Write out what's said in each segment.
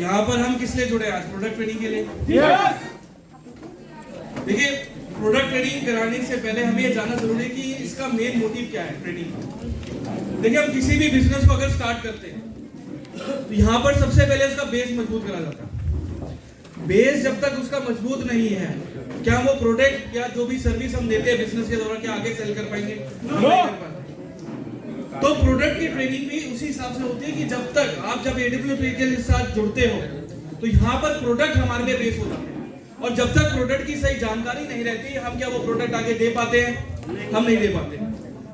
यहाँ पर हम किस लिए जुड़े आज? प्रोडक्ट ट्रेनिंग के लिए। देखिए, प्रोडक्ट ट्रेनिंग कराने से पहले हमें ये जानना जरूरी है कि इसका मेन मोटिव क्या है ट्रेनिंग का। देखिए, हम किसी भी बिजनेस को अगर स्टार्ट करते हैं तो यहाँ पर सबसे पहले उसका बेस मजबूत करा जाता है। बेस जब तक उसका मजबूत नहीं है, क्या वो प्रोडक्ट या जो भी सर्विस हम देते हैं बिजनेस के दौरान क्या आगे सेल कर पाएंगे? नहीं कर पाएंगे। तो प्रोडक्ट की ट्रेनिंग भी उसी हिसाब से होती है कि जब तक आप जब AWP के साथ जुड़ते हो तो यहाँ पर प्रोडक्ट हमारे लिए बेस होता है, और जब तक प्रोडक्ट की सही जानकारी नहीं रहती हम क्या वो प्रोडक्ट आगे दे पाते हैं? हम नहीं दे पाते।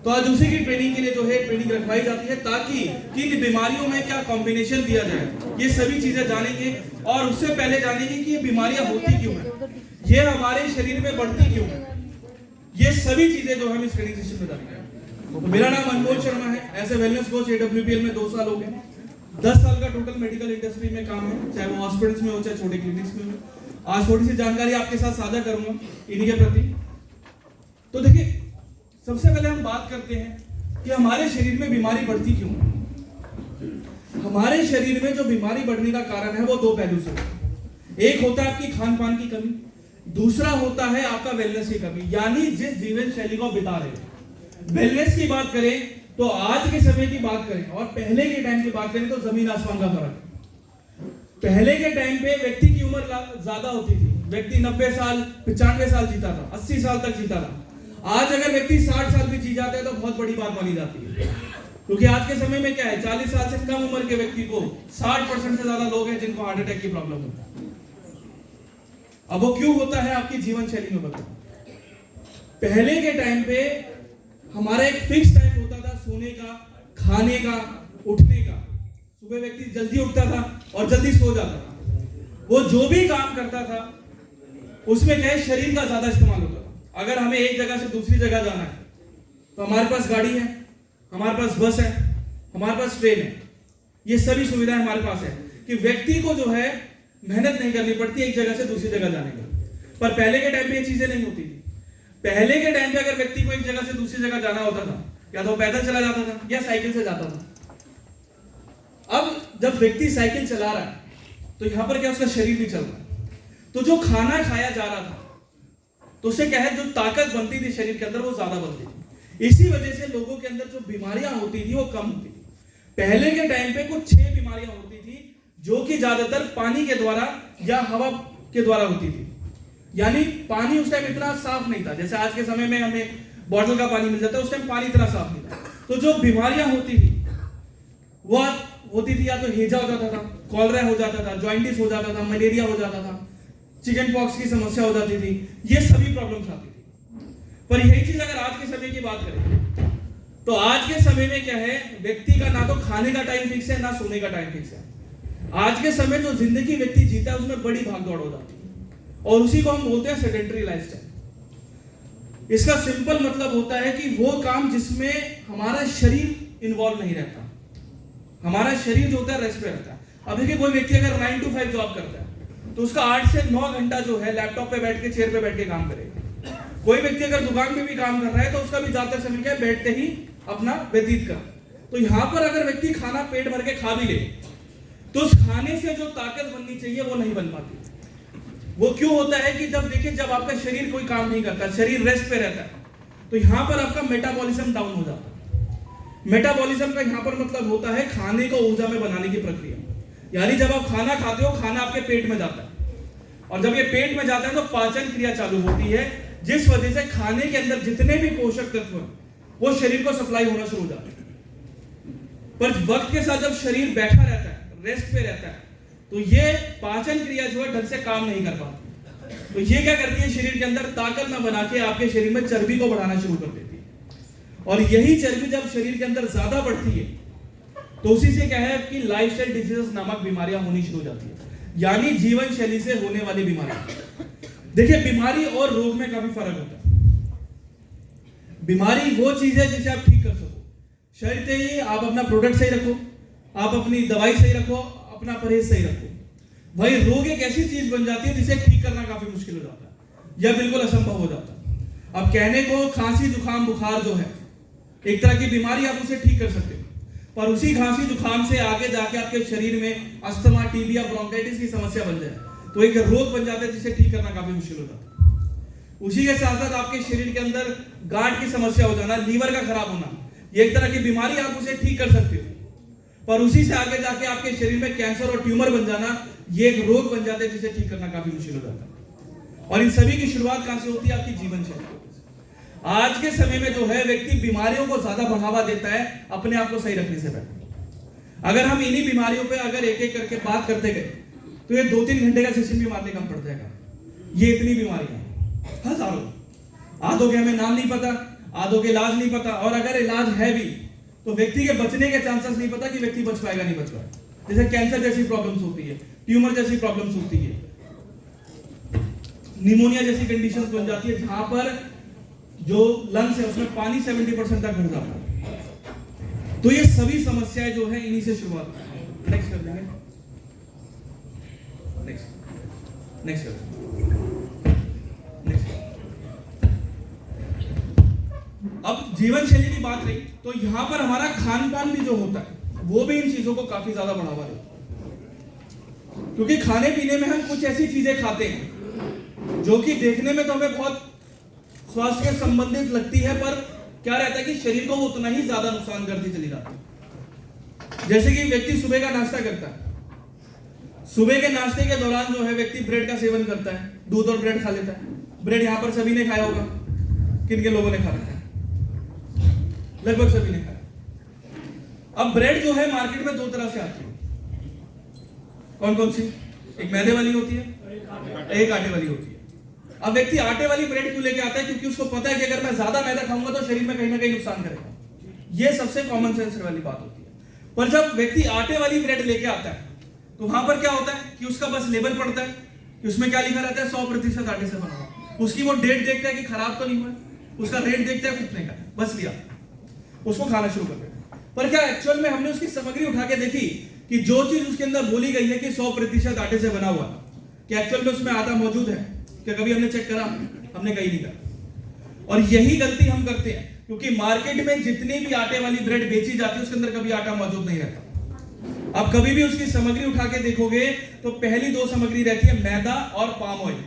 तो आज उसी की ट्रेनिंग के लिए जो है ट्रेनिंग रखवाई जाती है, ताकि किन बीमारियों में क्या कॉम्बिनेशन दिया जाए, ये सभी चीजें जानेंगे। और उससे पहले जानेंगे कि ये बीमारियां होती क्यों है, ये हमारे शरीर में बढ़ती क्यों है, ये सभी चीजें जो हम इस ट्रेनिंग सेशन में जानेंगे। तो मेरा नाम अनमोल शर्मा है। As a wellness coach AWPL में 2 साल हो गए। 10 साल का टोटल मेडिकल इंडस्ट्री में काम है, चाहे वो हॉस्पिटल्स में हो चाहे छोटे क्लिनिक्स में हो। आज थोड़ी सी जानकारी आपके साथ साझा करूंगा इन्हीं के प्रति। तो देखिए, सबसे पहले हम बात करते हैं कि हमारे शरीर में बीमारी बढ़ती क्यों है। हमारे शरीर में जो बीमारी बढ़ने का कारण है वो 2 पहलू से होता है। एक होता है आपकी खान पान की कमी, दूसरा होता है आपका वेलनेस की कमी, यानी जिस जीवन शैली को बिता रहे हैं। वेलनेस की बात करें तो आज के समय की बात करें और पहले के टाइम की बात करें तो जमीन आसमान का फर्क है। पहले के टाइम पे व्यक्ति की उम्र ज्यादा होती थी, व्यक्ति 90 साल 95 साल जीता था, 80 साल तक जीता था। आज अगर व्यक्ति 60 साल भी जी जाता है तो बहुत बड़ी बात मानी जाती है, क्योंकि आज के समय में क्या है, 40 साल से कम उम्र के व्यक्ति को 60% से ज्यादा लोग हैं जिनको हार्ट अटैक की प्रॉब्लम होता है। अब वो क्यों होता है? आपकी जीवन शैली में बदलाव। पहले के टाइम पे हमारा एक फिक्स टाइम होता था सोने का, खाने का, उठने का। सुबह व्यक्ति जल्दी उठता था और जल्दी सो जाता था। वो जो भी काम करता था उसमें क्या है, शरीर का ज्यादा इस्तेमाल होता था। अगर हमें एक जगह से दूसरी जगह जाना है तो हमारे पास गाड़ी है, हमारे पास बस है, हमारे पास ट्रेन है, ये सभी सुविधाएं हमारे पास है कि व्यक्ति को जो है मेहनत नहीं करनी पड़ती एक जगह से दूसरी जगह जाने की। पर पहले के टाइम पे ये चीजें नहीं होती थी। पहले के टाइम पे अगर व्यक्ति को एक जगह से दूसरी जगह जाना होता था, या तो पैदल चला जाता था या साइकिल से जाता था। अब जब व्यक्ति साइकिल चला रहा है तो यहां पर क्या उसका शरीर भी चल रहा है, तो जो खाना खाया जा रहा था तो उससे क्या है, जो ताकत बनती थी शरीर के अंदर वो ज्यादा बनती थी। इसी वजह से लोगों के अंदर जो बीमारियां होती थी वो कम होती थी। पहले के टाइम पे कुछ 6 बीमारियां होती थी जो कि ज्यादातर पानी के द्वारा या हवा के द्वारा होती थी। यानी पानी उस टाइम इतना साफ नहीं था, जैसे आज के समय में हमें बॉटल का पानी मिल जाता है, उस टाइम पानी इतना साफ नहीं था। तो जो बीमारियां होती थी वो होती थी, या तो हेजा हो जाता था, कॉलरा हो जाता था, जॉइंटिस हो जाता था, मलेरिया हो जाता था, चिकन पॉक्स की समस्या हो जाती थी, ये सभी प्रॉब्लम्स आती थी। पर यही चीज अगर आज के समय की बात करें तो आज के समय में क्या है, व्यक्ति का ना तो खाने का टाइम फिक्स है ना सोने का टाइम फिक्स है। आज के समय जो जिंदगी व्यक्ति जीता है उसमें बड़ी भागदौड़ हो जाती है, और उसी को हम बोलते हैं सेडेंटरी लाइफस्टाइल। इसका सिंपल मतलब होता है कि वो काम जिसमें हमारा शरीर इन्वॉल्व नहीं रहता, हमारा शरीर जो होता है रेस्ट पे रहता है। अब देखिए, कोई व्यक्ति अगर 9 to 5 जॉब करता है तो उसका 8 से 9 घंटा जो है लैपटॉप पे बैठ के, चेयर पे बैठ के काम करेगा। कोई व्यक्ति अगर दुकान में भी काम कर रहा है तो उसका भी ज्यादातर समय क्या है, बैठते ही अपना व्यतीत कर। तो यहां पर अगर व्यक्ति खाना पेट भर के खा भी ले तो उस खाने से जो ताकत बननी चाहिए वो नहीं बन पाती। वो क्यों होता है कि जब देखिए, जब आपका शरीर कोई काम नहीं करता, शरीर रेस्ट पे रहता है, तो यहां पर आपका मेटाबॉलिज्म डाउन हो जाता है। मेटाबॉलिज्म का यहां पर मतलब होता है खाने को ऊर्जा में बनाने की प्रक्रिया। यानी जब आप खाना खाते हो, खाना आपके पेट में जाता है, और जब ये पेट में जाता है तो पाचन क्रिया चालू होती है, जिस वजह से खाने के अंदर जितने भी पोषक तत्व हैं वो शरीर को सप्लाई होना शुरू हो जाते हैं। पर वक्त के साथ जब शरीर बैठा रहता है, रेस्ट पे रहता है, तो ये पाचन क्रिया जो है ढंग से काम नहीं कर पाती। तो ये क्या करती है, शरीर के अंदर ताकत ना बना के आपके शरीर में चर्बी को बढ़ाना शुरू कर देती है। और यही चर्बी जब शरीर के अंदर ज्यादा बढ़ती है तो उसी से क्या है कि लाइफस्टाइल डिजीजेस नामक बीमारियां होनी शुरू हो जाती है, यानी जीवन शैली से होने वाली बीमारियां। देखिए, बीमारी और रोग में काफी फर्क होता है। बीमारी वो चीज है जिसे आप ठीक कर सको, शर्त ही आप अपना प्रोडक्ट सही रखो, आप अपनी दवाई सही रखो, अपना परहेज सही रखो। भाई, रोग एक ऐसी चीज बन जाती है जिसे ठीक करना काफी मुश्किल हो जाता है या बिल्कुल असंभव हो जाता है। अब कहने को खांसी जुकाम बुखार जो है एक तरह की बीमारी, आप उसे ठीक कर सकते हो, पर उसी खांसी जुकाम से आगे जाके आपके शरीर में अस्थमा, टीबी या ब्रोंकाइटिस की समस्या बन जाए तो एक रोग बन जाता है जिसे ठीक करना काफी मुश्किल होता है। उसी के साथ साथ आपके शरीर के अंदर गांठ की समस्या हो जाना, लीवर का खराब होना, ये एक तरह की बीमारी, आप उसे ठीक कर सकते हो, पर उसी से आगे जाके आपके शरीर में कैंसर और ट्यूमर बन जाना, ये एक रोग बन जाता है जिसे ठीक करना काफी मुश्किल हो जाता है। और इन सभी की शुरुआत कहां से होती है? आपकी जीवन शैली। आज के समय में जो है व्यक्ति बीमारियों को ज्यादा बढ़ावा देता है अपने आप को सही रखने से पहले। अगर हम इन्हीं बीमारियों पे अगर एक एक करके बात करते गए तो ये 2-3 घंटे का सेशन भी मारने कम पड़ जाएगा। ये इतनी बीमारियां हजारों, आधों के हमें नाम नहीं पता, आधों के इलाज नहीं पता, और अगर इलाज है भी तो व्यक्ति के बचने के चांसेस नहीं पता कि व्यक्ति बच पाएगा नहीं बच पाएगा। जैसे कैंसर जैसी प्रॉब्लम्स होती है, ट्यूमर जैसी प्रॉब्लम्स होती है, निमोनिया जैसी कंडीशंस बन जाती है जहां पर जो लंग्स है उसमें पानी 70% तक घुस जाता है। तो ये सभी समस्याएं जो है इन्हीं से शुरुआत होती है। नेक्स्ट कर देंगे, नेक्स्ट कर नेक्स्ट। अब जीवन शैली की बात रही तो यहां पर हमारा खान पान भी जो होता है वो भी इन चीजों को काफी ज्यादा बढ़ावा देता है, क्योंकि खाने पीने में हम कुछ ऐसी चीजें खाते हैं जो कि देखने में तो हमें बहुत स्वास्थ्य से संबंधित लगती है, पर क्या रहता है कि शरीर को वो उतना ही ज्यादा नुकसान करती चली जाती है। जैसे कि व्यक्ति सुबह का नाश्ता करता है, सुबह के नाश्ते के दौरान जो है व्यक्ति ब्रेड का सेवन करता है, दूध और ब्रेड खा लेता है। ब्रेड यहां पर सभी ने खाया होगा, किन के लोगों ने खा रखा है? लगभग सभी ने खाया। अब ब्रेड जो है मार्केट में 2 तरह से आती है। कौन कौन सी? एक मैदे वाली होती है, एक आटे वाली होती है। अब व्यक्ति आटे वाली ब्रेड क्यों लेके आता है? क्योंकि उसको पता है कि अगर मैं ज्यादा मैदा खाऊंगा तो शरीर में कहीं ना कहीं नुकसान करेगा। ये सबसे कॉमन सेंस वाली बात होती है। पर जब व्यक्ति आटे वाली ब्रेड लेके आता है तो वहां पर क्या होता है कि उसका बस लेबल पड़ता है कि उसमें क्या लिखा रहता है, 100% आटे से बना हुआ। उसकी वो डेट देखता है कि खराब तो नहीं हुआ, उसका रेट देखता है कितने का, बस लिया, उसको खाना शुरू कर देता है। पर क्या एक्चुअल में हमने उसकी सामग्री उठा के देखी कि जो चीज उसके अंदर बोली गई है कि 100% आटे से बना हुआ, क्या एक्चुअल में उसमें आटा मौजूद है? क्या कभी हमने चेक करा? हमने कहीं नहीं करा। और यही गलती हम करते हैं, क्योंकि मार्केट में जितनी भी आटे वाली ब्रेड बेची जाती है उसके अंदर कभी आटा मौजूद नहीं रहता। अब कभी भी उसकी सामग्री उठा के देखोगे तो पहली 2 सामग्री रहती है मैदा और पाम ऑयल।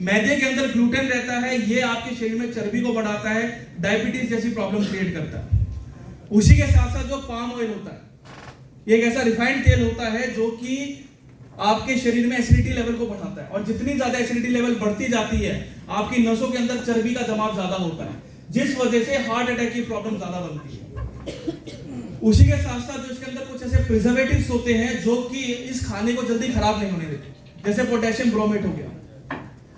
मैदे के अंदर ग्लूटेन रहता है, ये आपके शरीर में चर्बी को बढ़ाता है, डायबिटीज जैसी प्रॉब्लम क्रिएट करता है। उसी के साथ साथ जो पाम ऑयल होता है ये एक ऐसा रिफाइंड तेल होता है जो कि आपके शरीर में एसिडिटी लेवल को बढ़ाता है, और जितनी ज्यादा एसिडिटी लेवल बढ़ती जाती है आपकी नसों के अंदर चर्बी का जमाव ज्यादा होता है, जिस वजह से हार्ट अटैक की प्रॉब्लम ज्यादा बनती है। उसी के साथ साथ जो इसके अंदर कुछ ऐसे प्रिजर्वेटिव्स होते हैं जो कि इस खाने को जल्दी खराब नहीं होने देते, जैसे पोटेशियम ब्रोमेट हो गया।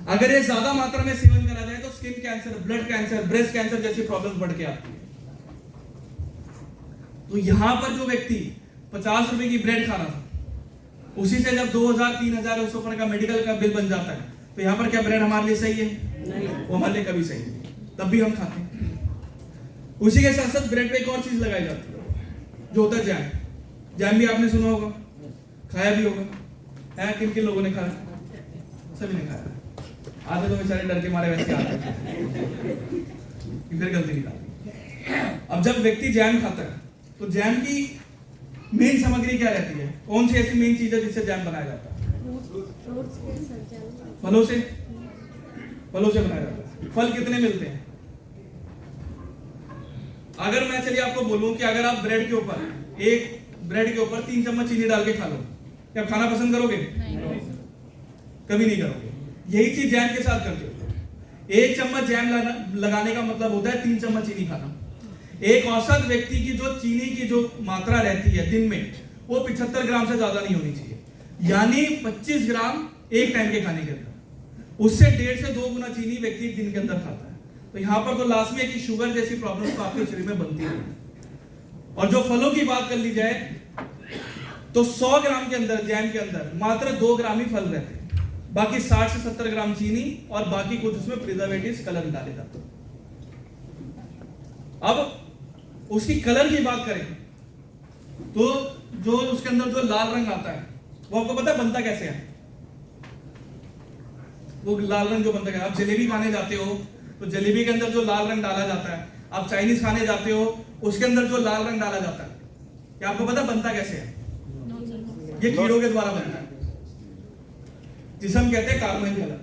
अगर ये ज्यादा मात्रा में सेवन करा जाए तो skin cancer, blood cancer, breast cancer जैसी प्रॉब्लम बढ़ के आती है। तो यहां पर जो व्यक्ति 50 रुपए की ब्रेड खा रहा था, उसी से जब 2000-3000 उस ऊपर का मेडिकल का बिल बन जाता है, तो यहाँ पर क्या ब्रेड हमारे लिए सही है? नहीं, वो हमारे लिए कभी सही नहीं, तब भी हम खाते हैं। उसी के साथ साथ ब्रेड पे एक और चीज लगाई जाती है जो होता है जैम। जैम भी आपने सुना होगा, खाया भी होगा है? किन किन लोगों ने खाया? सभी ने खाया। आधे तो बेचारे डर के मारे वैसे आते हैं, फिर गलती निकालती। अब जब व्यक्ति जैम खाता है तो जैम की मेन सामग्री क्या रहती है? कौन सी ऐसी मेन चीज है जिससे जैम बनाया जाता है? फलों से, फलों से बनाया जाता है। फल कितने मिलते हैं? अगर मैं चलिए आपको बोलूं कि अगर आप ब्रेड के ऊपर, एक ब्रेड के ऊपर 3 चम्मच चीनी डाल के खा लो, क्या खाना पसंद करोगे? कभी नहीं करोगे। यही चीज जैम के साथ करते हो। 1 चम्मच जैम लगाने का मतलब होता है 3 चम्मच चीनी खाना। एक औसत व्यक्ति की जो चीनी की जो मात्रा रहती है दिन में, वो 75 ग्राम से ज्यादा नहीं होनी चाहिए, यानी 25 ग्राम एक टाइम के खाने के अंदर। उससे 1.5 से 2 गुना चीनी व्यक्ति दिन के अंदर खाता है। तो यहां पर तो लास्ट में कि शुगर जैसी प्रॉब्लम्स तो आपके शरीर में बनती है। और जो फलों की बात कर ली जाए तो 100 ग्राम के अंदर, जैम के अंदर मात्र 2 ग्राम ही फल रहते हैं, बाकी 60 से 70 ग्राम चीनी और बाकी कुछ उसमें प्रिजर्वेटिव्स, कलर डाले जाते हैं। अब उसकी कलर की बात करें तो जो उसके अंदर जो लाल रंग आता है वो आपको पता है बनता कैसे है? वो लाल रंग जो बनता है, आप जलेबी खाने जाते हो तो जलेबी के अंदर जो लाल रंग डाला जाता है, आप चाइनीज खाने जाते हो उसके अंदर जो लाल रंग डाला जाता है, क्या आपको पता बनता कैसे है? ये कीड़ों के द्वारा बनता है, जिसे हम कहते हैं कार्बाइन कलर।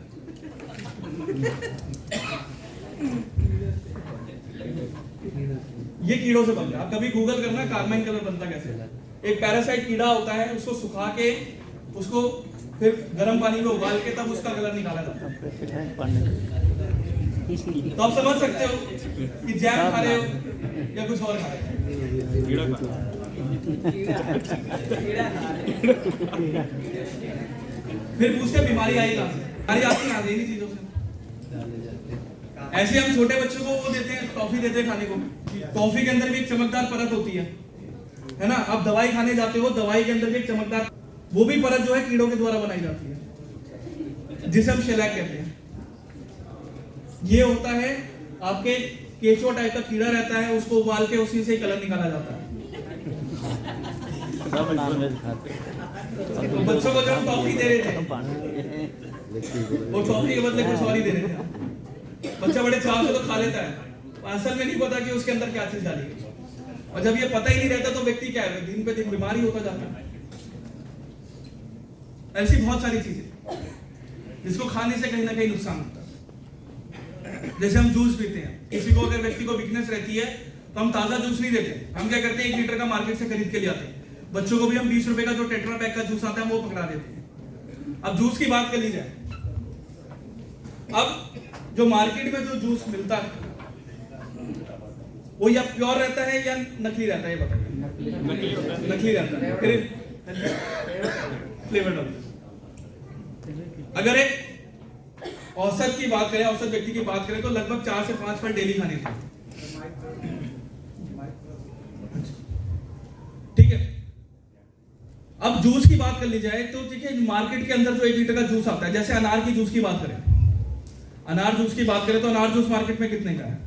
ये कीड़ों से बनता है। आप कभी गूगल करना कार्बाइन कलर बनता कैसे है। एक पैरासाइट कीड़ा होता है, उसको सुखा के उसको फिर गर्म पानी में उबाल के तब उसका कलर निकाला जाता है। तो आप समझ सकते हो कि जैम खा रहे हो या कुछ और खा रहे हो। फिर पूछते बीमारी आई कहां से? बीमारी आती है इन्हीं चीजों से। ऐसे हम छोटे बच्चों को वो देते हैं, टॉफी देते हैं खाने को। टॉफी के अंदर भी एक चमकदार परत होती है ना। आप दवाई खाने जाते हो, दवाई के अंदर भी एक चमकदार, वो भी परत जो है कीड़ों के द्वारा बनाई जाती है, जिसे हम शेलैक कहते हैं। ये होता है आपके केचुआ टाइप का कीड़ा रहता है, उसको उबाल के उसी से कलर निकाला जाता है। तो बच्चों को जब हम टॉफी दे रहे थे, वो टॉफी के बदले कुछ और ही दे रहे थे। बच्चा बड़े चाव से तो खा लेता है, असल में नहीं पता कि उसके अंदर क्या चीज डाली है। और जब ये पता ही नहीं रहता तो व्यक्ति क्या है, दिन पे दिन बीमारी होता जाता है। ऐसी बहुत सारी चीजें जिसको खाने से कहीं ना कहीं नुकसान होता है। जैसे हम जूस पीते हैं, किसी को अगर व्यक्ति को वीकनेस रहती है तो हम ताजा जूस नहीं देते। हम क्या करते हैं, 1 लीटर का मार्केट से खरीद के ले आते हैं। बच्चों को भी हम 20 रुपए का जो टेट्रा पैक का जूस आता है वो पकड़ा देते हैं। अब जूस की बात कर ली जाए, अब जो मार्केट में जो जूस मिलता है वो या प्योर रहता है या नकली रहता है, ये बताइए। नकली रहता है, फ्लेवर्ड होता है। अगर एक औसत की बात करें, औसत व्यक्ति की बात करें तो लगभग 4 से 5 फल डेली खाने चाहिए। ठीक है। अब जूस की बात कर ली जाए तो देखिए, मार्केट के अंदर जो 1 लीटर का जूस आता है, जैसे अनार की जूस की बात करें, अनार जूस की बात करें तो अनार जूस मार्केट में कितने का है?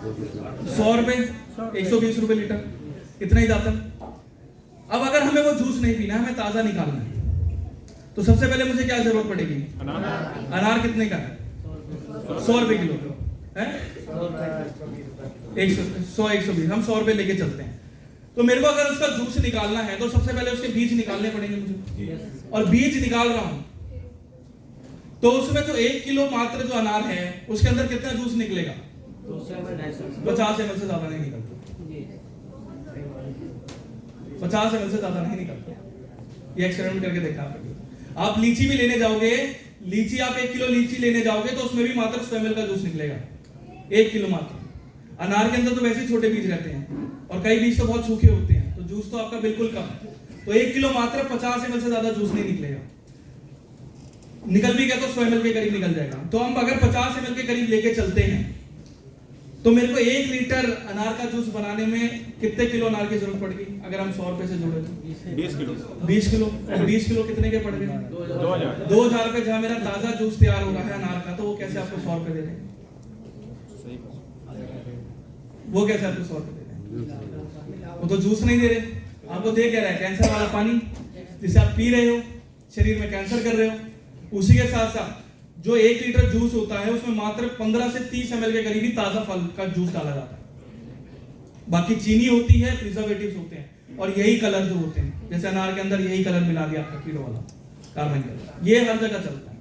100 रुपए, 120 रुपए लीटर, इतना ही जाता है। अब अगर हमें वो जूस नहीं पीना है, हमें ताजा निकालना है, तो सबसे पहले मुझे क्या जरूरत पड़ेगी? अनार कितने का है? 100 रुपए किलो है, 100-120, हम 100 रुपए लेके चलते हैं। तो मेरे को अगर उसका जूस निकालना है तो सबसे पहले उसके बीज निकालने पड़ेंगे मुझे, और बीज निकाल रहा हूं तो उसमें जो 1 किलो मात्र जो अनार है उसके अंदर कितना जूस निकलेगा? 50 ml से ज्यादा नहीं निकलता। 50 ml से ज्यादा नहीं निकलता। ये एक्सपेरिमेंट करके देखा आपने। आप लीची भी लेने जाओगे, लीची आप 1 किलो लीची लेने जाओगे तो उसमें भी मात्र 100 ml का जूस निकलेगा, 1 किलो मात्र। अनार के अंदर तो वैसे ही छोटे बीज रहते हैं और कई बीज तो बहुत सूखे होते हैं, तो जूस तो आपका बिल्कुल कम है। तो 1 किलो मात्र 50 ml से ज्यादा जूस नहीं निकलेगा। निकल भी गया तो 100 ml के करीब निकल जाएगा। तो हम अगर 50 ml के करीब लेके चलते हैं तो मेरे को 1 लीटर अनार का जूस बनाने में कितने किलो अनार की जरूरत पड़ेगी? अगर हम 100 रुपए से जोड़े तो 20 किलो। 20 किलो, 20 किलो कितने के पड़ गए? 2000 रुपए। जहां मेरा ताजा जूस तैयार हो रहा है अनार का, तो वो कैसे आपको 100 रुपए दे रहे हैं? वो कैसे आपको 100 रुपए दे रहे हैं? वो तो जूस नहीं दे रहे, आपको दे क्या रहा है? कैंसर वाला पानी, जिसे आप पी रहे हो, शरीर में कैंसर कर रहे हो। उसी के साथ साथ जो 1 लीटर जूस होता है उसमें मात्र 15 से 30 ml के करीब ही ताजा फल का जूस डाला जाता है। बाकी चीनी होती है, प्रिजर्वेटिव्स होते हैं, और यही कलर जो होते हैं, जैसे अनार के अंदर यही कलर मिला दिया आपका कीड़ों वाला कार्बाइन कलर, ये हर जगह चलता है।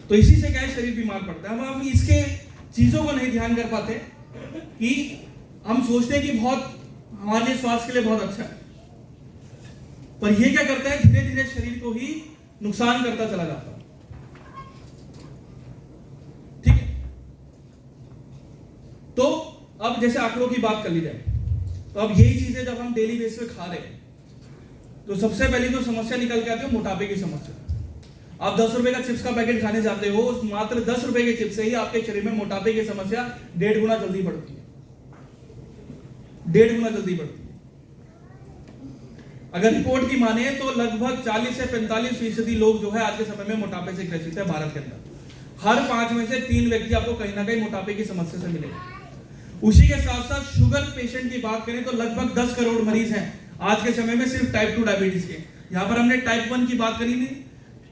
तो इसी से क्या है, शरीर बीमार पड़ता है। हम इसके चीजों को नहीं ध्यान कर पाते कि हम सोचते हैं कि बहुत हमारे लिए स्वास्थ्य के लिए बहुत अच्छा है, पर ये क्या करता है, धीरे धीरे शरीर को ही नुकसान करता चला जाता है। ठीक है। तो अब जैसे आंकड़ों की बात कर ली जाए तो अब यही चीजें जब हम डेली बेस पे खा रहे हैं तो सबसे पहली जो समस्या निकल के आती है मोटापे की समस्या। आप 10 रुपए का चिप्स का पैकेट खाने जाते हो, उस मात्र 10 रुपए के चिप्स से ही आपके शरीर में मोटापे की समस्या 1.5 गुना जल्दी बढ़ती है। 1.5 गुना जल्दी बढ़ती है। अगर रिपोर्ट की माने तो लगभग 40 से 45% लोग जो है आज के समय में मोटापे से ग्रसित है भारत के अंदर। हर 5 में से 3 व्यक्ति आपको कहीं ना कहीं मोटापे की समस्या से मिलेगा। उसी के साथ साथ शुगर पेशेंट की बात करें तो लगभग 10 करोड़ मरीज हैं आज के समय में सिर्फ टाइप 2 डायबिटीज के। यहां पर हमने टाइप 1 की बात करी नहीं,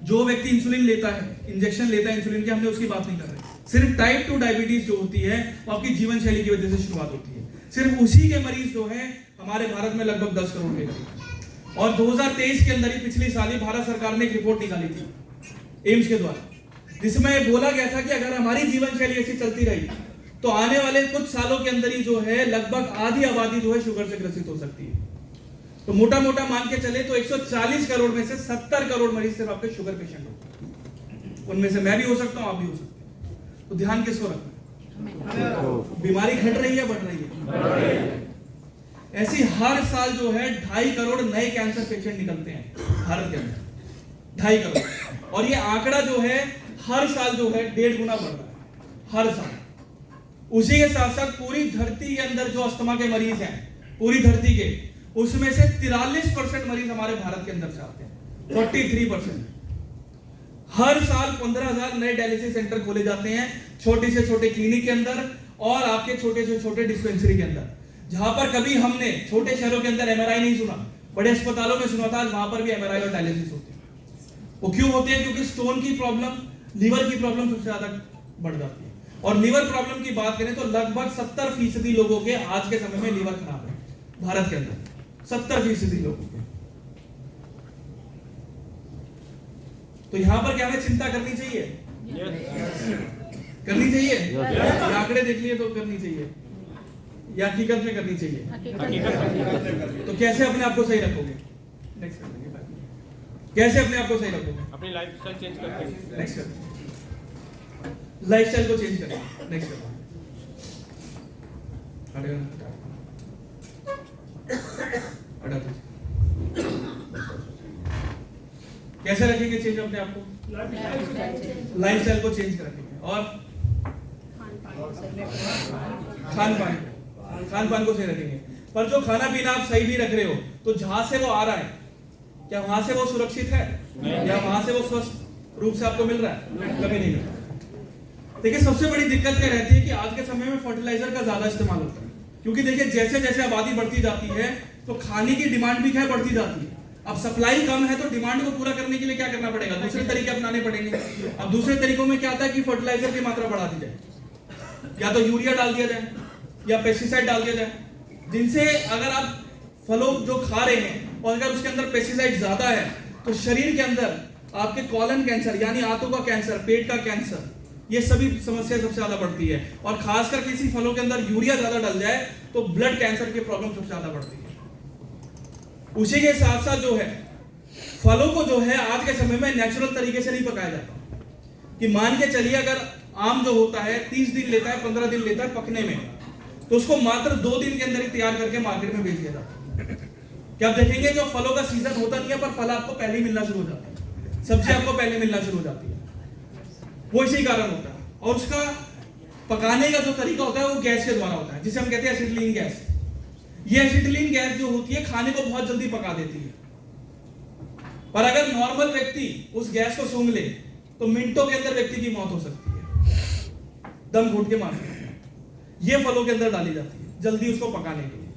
जो व्यक्ति इंसुलिन लेता है, इंजेक्शन लेता है इंसुलिन की, हमने उसकी बात नहीं कर रहे। सिर्फ टाइप 2 डायबिटीज जो होती है वो आपकी जीवन शैली की वजह से शुरुआत होती है। सिर्फ उसी के मरीज जो है हमारे भारत में लगभग 10 करोड़ के करीब। और 2023 के अंदर ही पिछले साल ही भारत सरकार ने एक रिपोर्ट निकाली थी एम्स के द्वारा, जिसमें बोला गया था कि अगर हमारी जीवन शैली ऐसी चलती रही तो आने वाले कुछ सालों के अंदर ही जो है लगभग आधी आबादी जो है शुगर से ग्रसित हो सकती है। तो मोटा मोटा मान के चले तो 140 करोड़ में से 70 करोड़ मरीज सिर्फ आपके शुगर पेशेंट होते हैं। उनमें से मैं भी हो सकता हूं, आप भी हो सकते हैं। तो ध्यान किसको रखना, बीमारी घट रही है बढ़ रही है? ऐसी हर साल जो है 2.5 करोड़ नए कैंसर पेशेंट निकलते हैं भारत के अंदर, 2.5 करोड़। और ये आंकड़ा जो है हर साल जो है 1.5 गुना बढ़ रहा है हर साल। उसी के साथ साथ पूरी धरती के अंदर जो अस्थमा के मरीज हैं पूरी धरती के, उसमें से 43% मरीज हमारे भारत के अंदर से आते हैं, 43%। हर साल 15,000 नए डायलिसिस सेंटर खोले जाते हैं छोटे से छोटे क्लिनिक के अंदर और आपके छोटे से छोटे डिस्पेंसरी के अंदर। जहां पर कभी हमने छोटे शहरों के अंदर एमआरआई नहीं सुना, बड़े अस्पतालों में सुना था, वहां पर भी एमआरआई और डायलिसिस होते हैं। वो क्यों होते हैं? क्योंकि स्टोन की प्रॉब्लम, लीवर की प्रॉब्लम सबसे ज्यादा बढ़ जाती है। और लीवर प्रॉब्लम की बात करें तो लगभग 70% लोगों के आज के समय में लीवर खराब है भारत के अंदर, 70% लोगों के। तो यहां पर क्या हमें चिंता करनी चाहिए? करनी चाहिए। आंकड़े देख लिए तो करनी चाहिए या हकीकत में करनी चाहिए? तो कैसे अपने आप को सही रखोगे? कैसे अपने आप को सही रखोगे? अपनी लाइफस्टाइल चेंज करके। नेक्स्ट लाइफस्टाइल को चेंज करें। नेक्स्ट कैसे रखेंगे चेंज अपने आप को? लाइफस्टाइल को चेंज करेंगे। और खान पान को सही रखेंगे। पर जो खाना पीना आप सही भी रख रहे हो तो जहां से वो आ रहा है, क्या वहां से वो सुरक्षित है? या वहां से वो स्वस्थ रूप से आपको मिल रहा है? कभी नहीं मिल रहा। देखिए सबसे बड़ी दिक्कत क्या रहती है कि आज के समय में फर्टिलाइजर का ज्यादा इस्तेमाल होता है, क्योंकि देखिए जैसे जैसे आबादी बढ़ती जाती है तो खाने की डिमांड भी क्या बढ़ती जाती है। अब सप्लाई कम है तो डिमांड को पूरा करने के लिए क्या करना पड़ेगा? दूसरे तरीके अपनाने पड़ेंगे। अब दूसरे तरीकों में क्या आता है कि फर्टिलाइजर की मात्रा बढ़ा दी जाए, या तो यूरिया डाल दिया जाए या पेस्टिसाइड डाल दिया जाए, जिनसे अगर आप फलों जो खा रहे हैं और अगर उसके अंदर पेस्टिसाइड ज्यादा है तो शरीर के अंदर आपके कॉलन कैंसर यानी आंतों का कैंसर, पेट का कैंसर, ये सभी समस्या सबसे ज्यादा बढ़ती है। और खासकर किसी फलों के अंदर यूरिया ज्यादा डल जाए तो ब्लड कैंसर की प्रॉब्लम सबसे ज्यादा बढ़ती है। उसी के साथ साथ जो है फलों को जो है आज के समय में नेचुरल तरीके से नहीं पकाया जाता। कि मान के चलिए अगर आम जो होता है 30 दिन लेता है, 15 दिन लेता है पकने में, तो उसको मात्र 2 दिन के अंदर ही तैयार करके मार्केट में बेच दिया जाता है। क्या आप देखेंगे जो फलों का सीजन होता नहीं है पर फल आपको पहले ही मिलना शुरू हो जाता है, सब्जी आपको पहले मिलना शुरू हो जाती है। वो इसी कारण होता है। और उसका पकाने का जो तरीका होता है वो गैस के द्वारा होता है, जिसे हम कहते हैं एसिटिलीन गैस। ये एसिटिलीन गैस जो होती है खाने को बहुत जल्दी पका देती है। पर अगर नॉर्मल व्यक्ति उस गैस को सूंघ ले तो मिनटों के अंदर व्यक्ति की मौत हो सकती है, दम घुट के मारते हैं। ये फलों के अंदर डाली जाती है जल्दी उसको पकाने के लिए।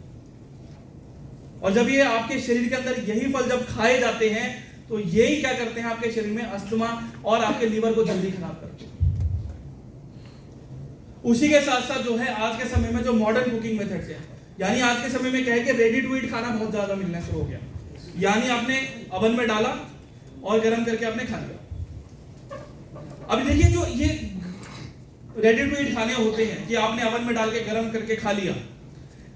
और जब ये आपके शरीर के अंदर यही फल जब खाए जाते हैं तो यही क्या करते हैं आपके शरीर में अस्थमा और आपके लीवर को जल्दी खराब करते हैं। उसी के साथ साथ जो है आज के समय में जो मॉडर्न कुकिंग मेथड्स है, यानी आज के समय में क्या है कि रेडी टू ईट खाना बहुत ज्यादा मिलना शुरू हो गया। यानी आपने अवन में डाला और गर्म करके आपने खा लिया। अभी देखिए जो ये रेडी टू ईट खाने होते हैं कि आपने अवन में डाल के गर्म करके खा लिया,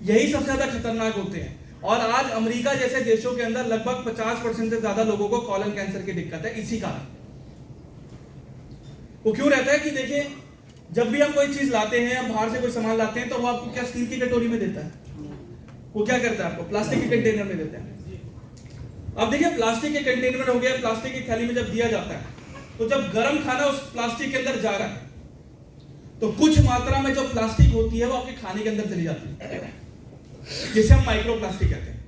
यही सबसे ज्यादा खतरनाक होते हैं। और आज अमेरिका जैसे देशों के अंदर लगभग 50% से ज्यादा लोगों को कॉलन कैंसर की दिक्कत है इसी कारण। वो क्यों रहता है कि देखिए जब भी हम कोई चीज लाते हैं या बाहर से कोई सामान लाते हैं तो वो आपको क्या स्टील की कटोरी में देता है? वो क्या करता है? आपको प्लास्टिक के कंटेनर में देता है। अब देखिए प्लास्टिक के कंटेनर हो गया, प्लास्टिक की थैली में जब दिया जाता है तो जब गर्म खाना उस प्लास्टिक के अंदर जा रहा है तो कुछ मात्रा में जो प्लास्टिक होती है वो आपके खाने के अंदर चली जाती है, जिसे हम माइक्रो प्लास्टिक कहते हैं।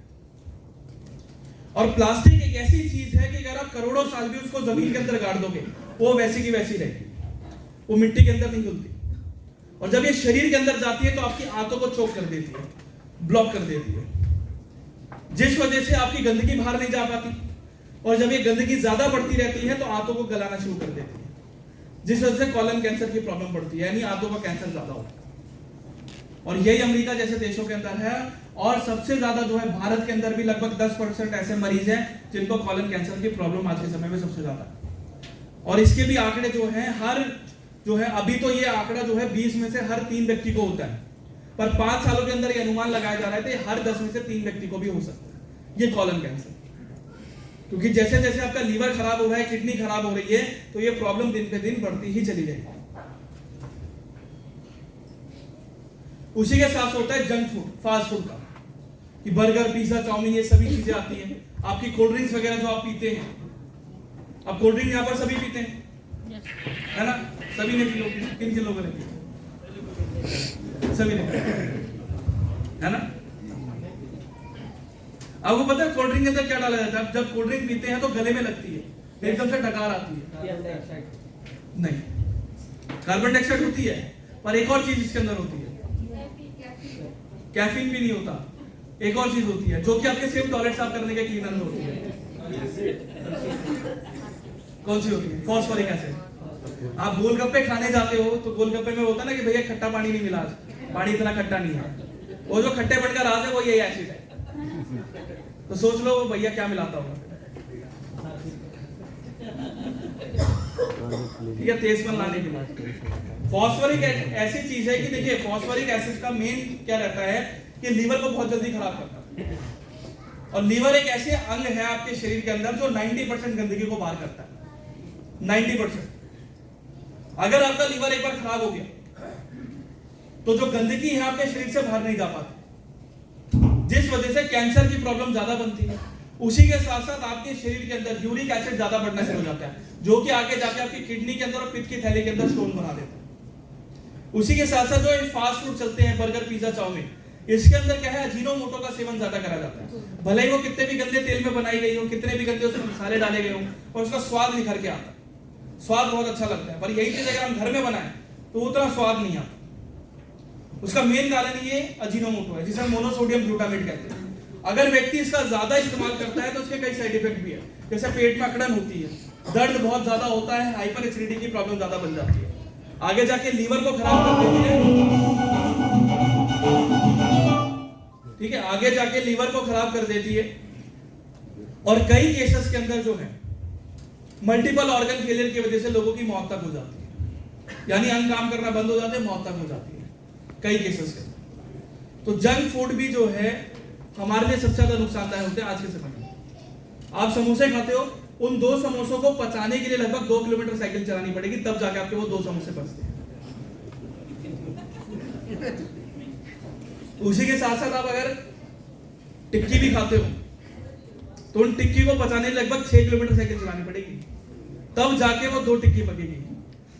और प्लास्टिक एक ऐसी चीज है कि अगर आप करोड़ों साल भी उसको जमीन के अंदर गाड़ दोगे वो वैसी की वैसी रहेगी, वो मिट्टी के अंदर नहीं घुलती। और जब ये शरीर के अंदर जाती है तो आपकी आंतों को चोक कर देती है, ब्लॉक कर देती है, जिस वजह से आपकी गंदगी बाहर नहीं जा पाती। और जब ये गंदगी ज्यादा बढ़ती रहती है तो आंतों को गलाना शुरू कर देती है। जिस वजह से कॉलन कैंसर की प्रॉब्लम बढ़ती है, यानी आंतों का कैंसर ज्यादा होता है। और यही अमेरिका जैसे देशों के अंदर है। और सबसे ज्यादा जो है भारत के अंदर भी लगभग 10% ऐसे मरीज हैं जिनको कॉलन कैंसर की प्रॉब्लम आज के समय में सबसे ज्यादा है। और इसके भी आंकड़े जो है हर जो है अभी तो ये आंकड़ा जो है 20 में से हर 3 व्यक्ति को होता है, पर 5 सालों के अंदर ये अनुमान लगाया जा रहा है कि हर 10 में से 3 व्यक्ति को भी हो सकता है ये कॉलन कैंसर। क्योंकि जैसे जैसे आपका लीवर खराब हो रहा है, किडनी खराब हो रही है, तो ये प्रॉब्लम दिन पे दिन बढ़ती ही चली जाएगी। उसी के साथ होता है जंक फूड, फास्ट फूड का, कि बर्गर, पिज्जा, चाउमीन, ये सभी चीजें आती हैं। आपकी कोल्ड ड्रिंक्स वगैरह जो आप पीते हैं, अब कोल्ड ड्रिंक यहाँ पर सभी पीते हैं, है ना? सभी ने पी लो, किन किन लोगों ने पी? सभी ने, है ना? आपको पता है कोल्ड ड्रिंक के अंदर क्या डाला जाता है? जब कोल्ड ड्रिंक पीते हैं तो गले में लगती है, एकदम से डकार आती है। नहीं, कार्बन डाइऑक्साइड होती है, पर एक और चीज इसके अंदर होती है, कैफीन भी नहीं होता। एक और चीज होती है जो कि आपके सिर्फ टॉयलेट साफ करने के क्लीनर में होती है। कौन सी होती है? Phosphoric acid. आप गोलगप्पे खाने जाते हो तो गोलगप्पे में होता है ना कि भैया खट्टा पानी नहीं मिला, आज पानी इतना खट्टा नहीं है। वो जो खट्टे बनकर राज है वो यही एसिड है। तो सोच लो वो भैया क्या मिलाता होगा। ठीक है, तेजपन लाने के लिए फॉस्फोरिक ऐसी चीज है कि देखिए फॉस्फोरिक एसिड का मेन क्या रहता है कि लीवर को बहुत जल्दी खराब करता है। और लीवर एक ऐसे अंग है आपके शरीर के अंदर जो 90% गंदगी को बाहर करता है। 90%। अगर आपका लीवर एक बार खराब हो गया तो जो गंदगी है आपके शरीर से बाहर नहीं जा पाती, जिस वजह से कैंसर की प्रॉब्लम ज्यादा बनती है। उसी के साथ साथ आपके शरीर के अंदर यूरिक एसिड ज्यादा बढ़ना शुरू हो जाता है, जो कि आगे जाके आपकी किडनी के अंदर और पित्त की थैली के अंदर स्टोन बना देता है। उसी के साथ साथ जो फास्ट फूड चलते हैं, बर्गर, पिज्जा, चाउमीन, इसके अंदर क्या है, अजीनोमोटो का सेवन ज्यादा करा जाता है। भले ही वो कितने भी गंदे तेल में बनाई गई हो, कितने भी गंदे उसमें मसाले डाले गए हो, और उसका स्वाद निखर के आता है, स्वाद बहुत अच्छा लगता है। पर यही चीज अगर हम घर में बनाएं तो उतना स्वाद नहीं आता। उसका मेन कारण ये अजीनोमोटो है, जिसे हम मोनोसोडियम ग्लूटामेट कहते हैं। अगर व्यक्ति इसका ज्यादा इस्तेमाल करता है तो उसके कई साइड इफेक्ट भी है, जैसे पेट में अकड़न होती है, दर्द बहुत ज्यादा होता है, हाइपर एसिडिटी की प्रॉब्लम ज्यादा बन जाती है, आगे जाके लीवर को खराब कर देती है। ठीक है, आगे जाके लीवर को खराब कर देती है। और कई केसेस के अंदर जो है मल्टीपल ऑर्गन फेलियर की वजह से लोगों की मौत तक हो जाती है, यानी अंग काम करना बंद हो जाते हैं, मौत तक हो जाती है कई केसेस के अंदर। तो जंक फूड भी जो है हमारे लिए सबसे ज्यादा नुकसानदायक होते हैं आज के समय में। आप समोसे खाते हो, उन 2 समोसों को पचाने के लिए लगभग 2 किलोमीटर साइकिल चलानी पड़ेगी, तब जाके आपके वो 2 समोसे पचते हैं। उसी के साथ साथ आप अगर टिक्की भी खाते हो तो उन टिक्की को पचाने लगभग 6 किलोमीटर साइकिल चलानी पड़ेगी, तब जाके वो 2 टिक्की पकेगी,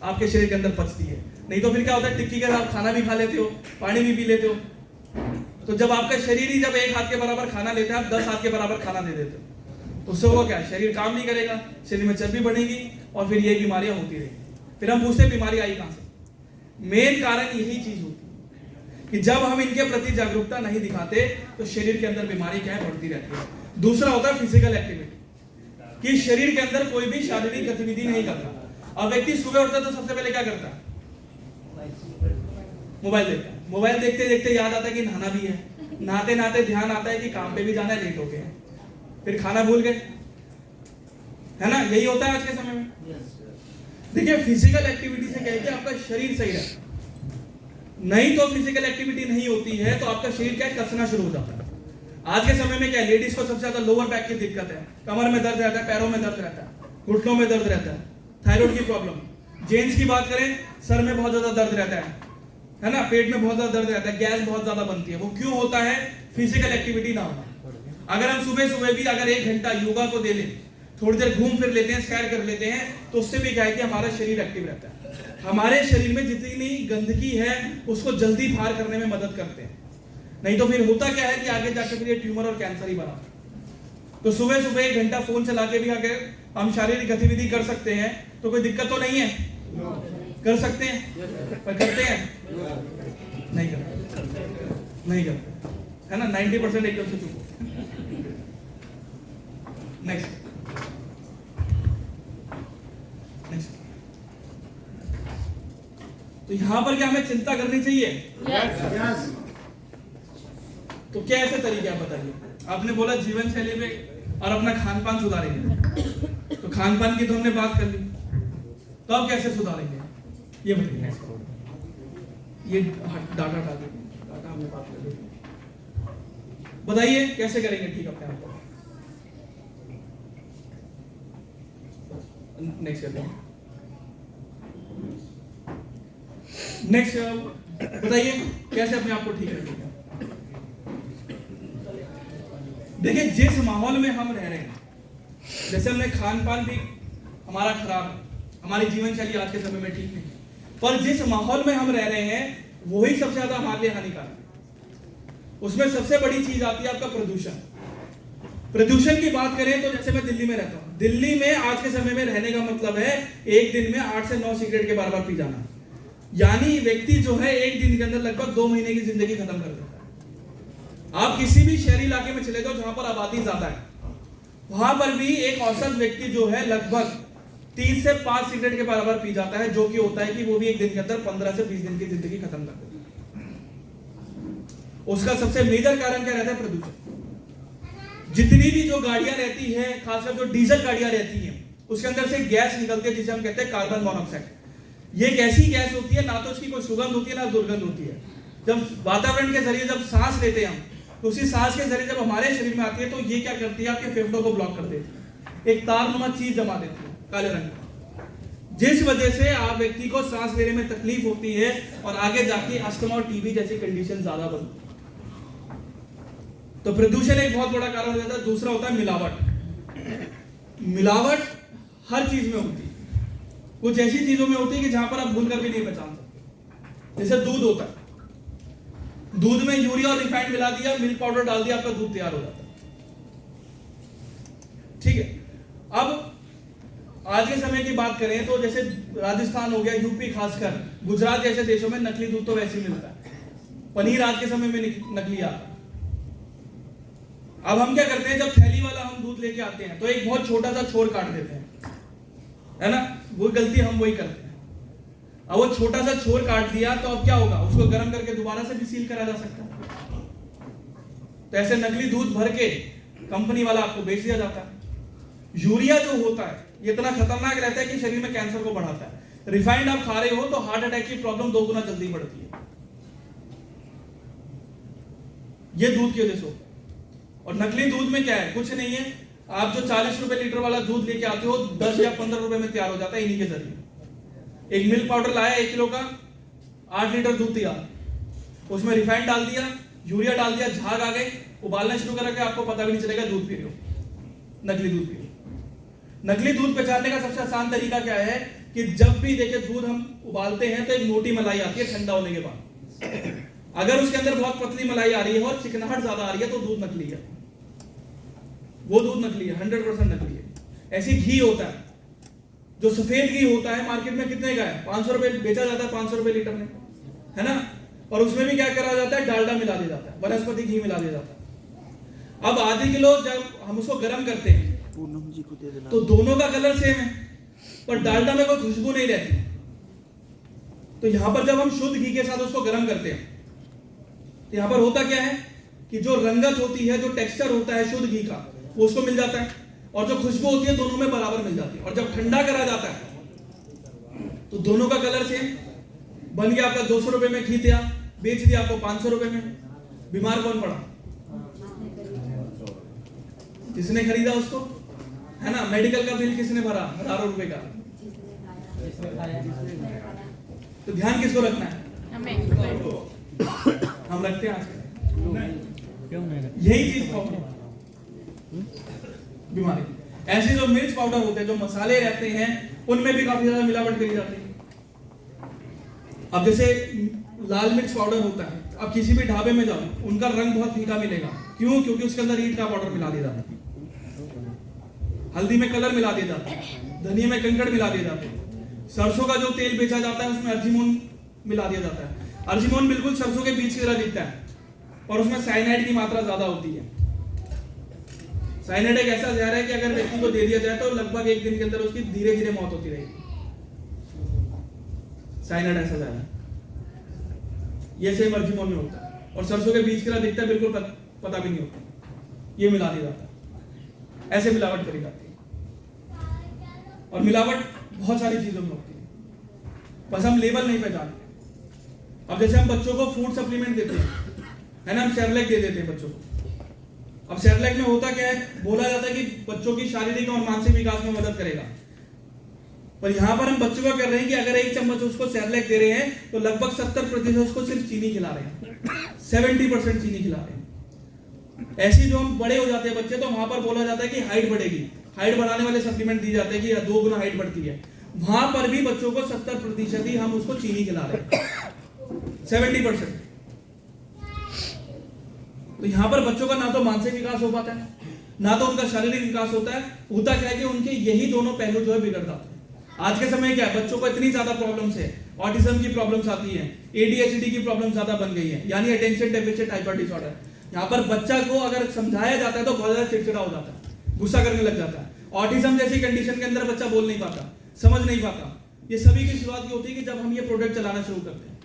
आपके शरीर के अंदर पचती है। नहीं तो फिर क्या होता है, टिक्की के साथ खाना भी खा लेते हो, पानी भी पी लेते हो, तो जब आपका शरीर ही जब 1 हाथ के बराबर खाना लेता है, आप 10 हाथ के बराबर खाना दे देते हो, तो उससे होगा क्या, शरीर काम नहीं करेगा, शरीर में चर्बी बढ़ेगी और फिर ये बीमारियां होती रहेंगी। फिर हम पूछते हैं बीमारी आई कहां से? मेन कारण यही चीज होती है कि जब हम इनके प्रति जागरूकता नहीं दिखाते तो शरीर के अंदर बीमारी क्या है, बढ़ती रहती है। दूसरा होता है फिजिकल एक्टिविटी, कि शरीर के अंदर कोई भी शारीरिक गतिविधि नहीं करता। अब व्यक्ति सुबह उठता है तो सबसे पहले क्या करता है, मोबाइल देखता है। मोबाइल देखते देखते याद आता है कि नहाना भी है, नहाते नहाते ध्यान आता है कि काम पे भी जाना है, लेट हो गए, फिर खाना भूल गए, है ना? यही होता है आज के समय में। देखिए फिजिकल एक्टिविटी से क्या है कि आपका शरीर सही रहता है, नहीं तो फिजिकल एक्टिविटी नहीं होती है तो आपका शरीर क्या कसना शुरू हो जाता है। आज के समय में क्या है, लेडीज को सबसे ज्यादा लोअर बैक की दिक्कत है, कमर में दर्द रहता है, पैरों में दर्द रहता है, घुटनों में दर्द रहता है, थायराइड की प्रॉब्लम। जेंट्स की बात करें, सर में बहुत ज्यादा दर्द रहता है ना, पेट में बहुत ज्यादा दर्द रहता है, गैस बहुत ज्यादा बनती है। वो क्यों होता है? फिजिकल एक्टिविटी ना होना। अगर हम सुबह सुबह भी अगर 1 घंटा योगा को दे लें, थोड़ी देर घूम फिर लेते हैं, सैर कर लेते हैं, तो उससे भी क्या है कि हमारा शरीर एक्टिव रहता है, हमारे शरीर में जितनी गंदगी है उसको जल्दी बाहर करने में मदद करते हैं। नहीं तो फिर होता क्या है कि आगे जाकर फिर ये ट्यूमर और कैंसर ही बना। तो सुबह सुबह 1 घंटा फोन चला के भी अगर हम शारीरिक गतिविधि कर सकते हैं तो कोई दिक्कत तो नहीं है, कर सकते हैं, पर करते हैं नहीं करते, नहीं करते, है ना? 90% एकदम से चुप। नेक्स्ट तो यहाँ पर क्या हमें चिंता करनी चाहिए? तो क्या ऐसे तरीके आप बताइए? आपने बोला जीवन शैली पे और अपना खान पान सुधारेंगे, तो खान पान की तो हमने बात कर ली, तो आप कैसे सुधारेंगे ये बताइए। ये डाटा डाल डाटा हमने बात कर ली, बताइए कैसे करेंगे ठीक अपने आप को। नेक्स्ट बताइए कैसे अपने आप को ठीक रखेंगे। देखिए जिस माहौल में हम रह रहे हैं, जैसे हमने खान पान भी हमारा खराब है, हमारी जीवन शैली आज के समय में ठीक नहीं, पर जिस माहौल में हम रह रहे हैं वही सबसे ज्यादा हमारे लिए हानिकारक है। उसमें सबसे बड़ी चीज आती है आपका प्रदूषण। प्रदूषण की बात करें तो जैसे मैं दिल्ली में रहता हूं, दिल्ली में आज के समय में रहने का मतलब है एक दिन में 8 से 9 सिगरेट के बार पी जाना, यानी व्यक्ति जो है एक दिन के अंदर लगभग 2 महीने की जिंदगी खत्म कर देता है। आप किसी भी शहरी इलाके में चले जाओ जहां पर आबादी ज्यादा है, वहां पर भी एक औसत व्यक्ति जो है लगभग 30 से 5 सिगरेट के बराबर पी जाता है, जो कि होता है कि वो भी एक दिन के अंदर 15 से 20 दिन की जिंदगी खत्म कर देता है। उसका सबसे मेजर कारण क्या रहता है? प्रदूषण। जितनी भी जो गाड़ियां रहती है, खासकर जो डीजल गाड़ियां रहती हैं, उसके अंदर से गैस निकलती है जिसे हम कहते हैं कार्बन मोनोऑक्साइड। ये एक ऐसी गैस होती है, ना तो उसकी कोई सुगंध होती है ना दुर्गंध होती है। जब वातावरण के जरिए जब सांस लेते हैं हम, तो उसी सांस के जरिए जब हमारे शरीर में आती है तो ये क्या करती है? आपके फेफड़ों को ब्लॉक कर देती है, एक तारनुमा चीज जमा देती है काले रंग का, जिस वजह से आप व्यक्ति को सांस लेने में तकलीफ होती है और आगे जाके अस्थमा और टीबी जैसी कंडीशन ज्यादा बनती है। तो प्रदूषण एक बहुत बड़ा कारण हो जाता है। दूसरा होता है मिलावट। मिलावट हर चीज में होती है, कुछ ऐसी चीजों में होती है कि जहां पर आप भूल कर भी नहीं पहचान सकते। जैसे दूध होता है, दूध में यूरिया और रिफाइंड मिला दिया, मिल्क पाउडर डाल दिया, आपका दूध तैयार हो जाता है। ठीक है, अब आज के समय की बात करें तो जैसे राजस्थान हो गया, यूपी, खासकर गुजरात जैसे देशों में नकली दूध तो वैसे ही मिलता है। पनीर आज के समय में नकली आता है। अब हम क्या करते हैं, जब थैली वाला हम दूध लेके आते हैं तो एक बहुत छोटा सा छोर काट देते हैं, है ना? वो गलती हम वही करते हैं। अब वो छोटा सा छोर काट दिया तो अब क्या होगा? उसको गर्म करके दोबारा से भी सील करा जा सकता है। तो ऐसे नकली दूध भर के कंपनी वाला आपको बेच दिया जाता है। यूरिया जो होता है ये इतना खतरनाक रहता है कि शरीर में कैंसर को बढ़ाता है। रिफाइंड आप खा रहे हो तो हार्ट अटैक की प्रॉब्लम 2 गुना जल्दी बढ़ती है, ये दूध की वजह से। और नकली दूध में क्या है? कुछ नहीं है, आप जो 40 रुपए लीटर वाला दूध लेके आते हो 10 या 15 रुपए में तैयार हो जाता है इन्हीं के जरिए। एक मिल्क पाउडर लाया 1 किलो का, 8 लीटर दूध तैयार, उसमें रिफाइंड डाल दिया, यूरिया डाल दिया, झाग आ गई, उबालना शुरू करके आपको पता भी नहीं चलेगा दूध पी रहे हो, नकली दूध पी रहे हो। नकली दूध पहचानने का सबसे आसान तरीका क्या है कि जब भी देखिए दूध हम उबालते हैं तो एक मोटी मलाई आती है ठंडा होने के बाद। अगर उसके अंदर बहुत पतली मलाई आ रही है और चिकनाहट ज्यादा आ रही है तो दूध नकली है, वो दूध नकली है, 100% नकली है। ऐसी घी होता है, जो सफेद घी होता है मार्केट में कितने का है? 500 रुपए बेचा जाता है, 500 रुपए लीटर में, है ना? और उसमें भी क्या करा जाता है? डालडा मिला दिया जाता है, वनस्पति घी मिला दिया जाता है। अब आधे किलो जब हम उसको गर्म करते हैं पूनम जी को दे देना, तो दोनों का कलर सेम है, पर डालडा में कोई खुशबू नहीं रहती। तो यहां पर जब हम शुद्ध घी के साथ उसको गर्म करते हैं तो यहां पर होता क्या है कि जो रंगत होती है, जो टेक्सचर होता है शुद्ध घी का, वो उसको मिल जाता है, और जो खुशबू होती है दोनों में बराबर मिल जाती है। और जब ठंडा करा जाता है तो दोनों का कलर सेम बन गया। आपका 200 रुपए में घी तैयार, बेच दिया आपको 500 रुपए में। बीमार कौन पड़ा? जिसने खरीदा उसको, है ना? मेडिकल का बिल किसने भरा? हजारों रुपए का। तो ध्यान किसको रखना है? हम रखते हैं आज यही चीज प्रॉब्लम बीमारी। ऐसे जो मिर्च पाउडर होते हैं, जो मसाले रहते हैं, उनमें भी काफी ज्यादा मिलावट करी जाती है। अब जैसे लाल मिर्च पाउडर होता है, अब किसी भी ढाबे में जाओ, उनका रंग बहुत फीका मिलेगा। क्यों? क्योंकि उसके अंदर ईंट का पाउडर मिला दिया जाता है, हल्दी में कलर मिला दिया जाता है, धनिया में कंकड़ मिला दिया जाता है, सरसों का जो तेल बेचा जाता है उसमें अर्जिमोन मिला दिया जाता है। अर्जिमोन बिल्कुल सरसों के बीज की तरह दिखता है, और उसमें साइनाइड की मात्रा ज्यादा होती है। साइनाइड एक ऐसा जहर है कि अगर व्यक्ति को दे दिया जाए तो लगभग 1 दिन के अंदर उसकी धीरे धीरे मौत होती रहेगी। साइनाइड ऐसा जहर है। ये सेम अर्जिमोन में होता है, और सरसों के बीज की तरह दिखता है, बिल्कुल पता भी नहीं होता, ये मिला दिया जाता है। ऐसे मिलावट करी जाती है, और मिलावट बहुत सारी चीजों में होती है, बस हम लेवल नहीं पहचानते। अब जैसे हम बच्चों को फूड सप्लीमेंट देते हैं, है ना, हम सेरेलैक दे देते हैं बच्चों को। अब सेरेलैक में होता क्या है, बोला जाता है कि बच्चों की शारीरिक और मानसिक विकास में मदद करेगा, पर यहां पर हम बच्चों का कर रहे हैं कि अगर 1 चम्मच उसको सेरेलैक दे रहे हैं तो लगभग 70% उसको सिर्फ चीनी खिला रहे हैं, 70% चीनी खिला रहे हैं। ऐसी जो हम बड़े हो जाते हैं बच्चे, तो वहां पर बोला जाता है कि हाइट बढ़ेगी, हाइट बढ़ाने वाले सप्लीमेंट दिए जाते हैं कि 2 गुना हाइट बढ़ती है। वहां पर भी बच्चों को 70% ही हम उसको चीनी खिला रहे हैं, 70%। तो यहां पर बच्चों का ना तो मानसिक विकास हो पाता है, ना तो उनका शारीरिक विकास होता है। होता क्या है कि उनके यही दोनों पहलू जो है बिगड़ जाते हैं। आज के समय क्या है, बच्चों को इतनी ज्यादा प्रॉब्लम्स है, ऑटिज्म की प्रॉब्लम्स आती है, एडीएचडी की प्रॉब्लम ज्यादा बन गई है, यानी अटेंशन डेफिसिट हाइपर डिसऑर्डर। यहाँ पर बच्चा को अगर समझाया जाता है तो बहुत ज्यादा चिड़चिड़ा हो जाता है, गुस्सा करने लग जाता है। ऑटिज्म जैसी कंडीशन के अंदर बच्चा बोल नहीं पाता, समझ नहीं पाता। ये सभी की शुरुआत ये होती है कि जब हम ये प्रोडक्ट चलाना शुरू करते हैं,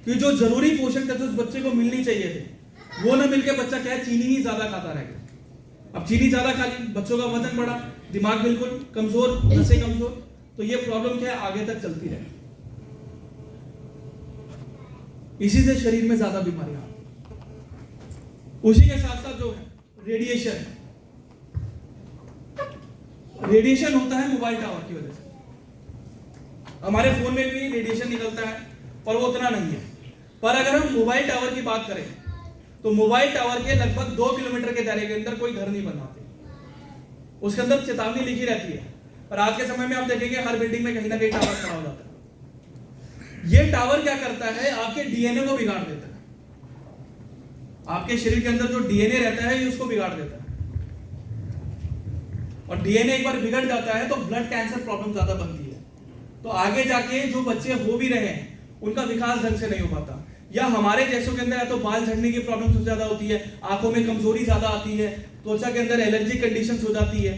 क्योंकि जो जरूरी पोषक तत्व उस बच्चे को मिलनी चाहिए थे, वो ना मिलकर बच्चा क्या है, चीनी ही ज्यादा खाता रह गया। अब चीनी ज्यादा खा ली, बच्चों का वजन बढ़ा, दिमाग बिल्कुल कमजोर, नसें कमजोर, तो ये प्रॉब्लम क्या है, आगे तक चलती रहे। इसी से शरीर में ज्यादा बीमारियां आती हैं। उसी के साथ साथ जो है रेडिएशन, रेडिएशन होता है मोबाइल टावर की वजह से। हमारे फोन में भी रेडिएशन निकलता है, और वो उतना नहीं है। पर अगर हम मोबाइल टावर की बात करें तो मोबाइल टावर के लगभग 2 किलोमीटर के दायरे के अंदर कोई घर नहीं बनाते, उसके अंदर चेतावनी लिखी रहती है। और आज के समय में आप देखेंगे हर बिल्डिंग में कहीं ना कहीं टावर खड़ा हो जाता है। ये टावर क्या करता है, आपके डीएनए को बिगाड़ देता है। आपके शरीर के अंदर जो डीएनए रहता है, ये उसको बिगाड़ देता है, और डीएनए एक बार बिगड़ जाता है तो ब्लड कैंसर प्रॉब्लम ज्यादा बनती है। तो आगे जाके जो बच्चे हो भी रहे हैं, उनका विकास ढंग से नहीं हो पाता, या हमारे जैसों के अंदर या तो बाल झड़ने की प्रॉब्लम सबसे ज्यादा होती है, आंखों में कमजोरी ज्यादा आती है, त्वचा के अंदर एलर्जी कंडीशंस हो जाती है,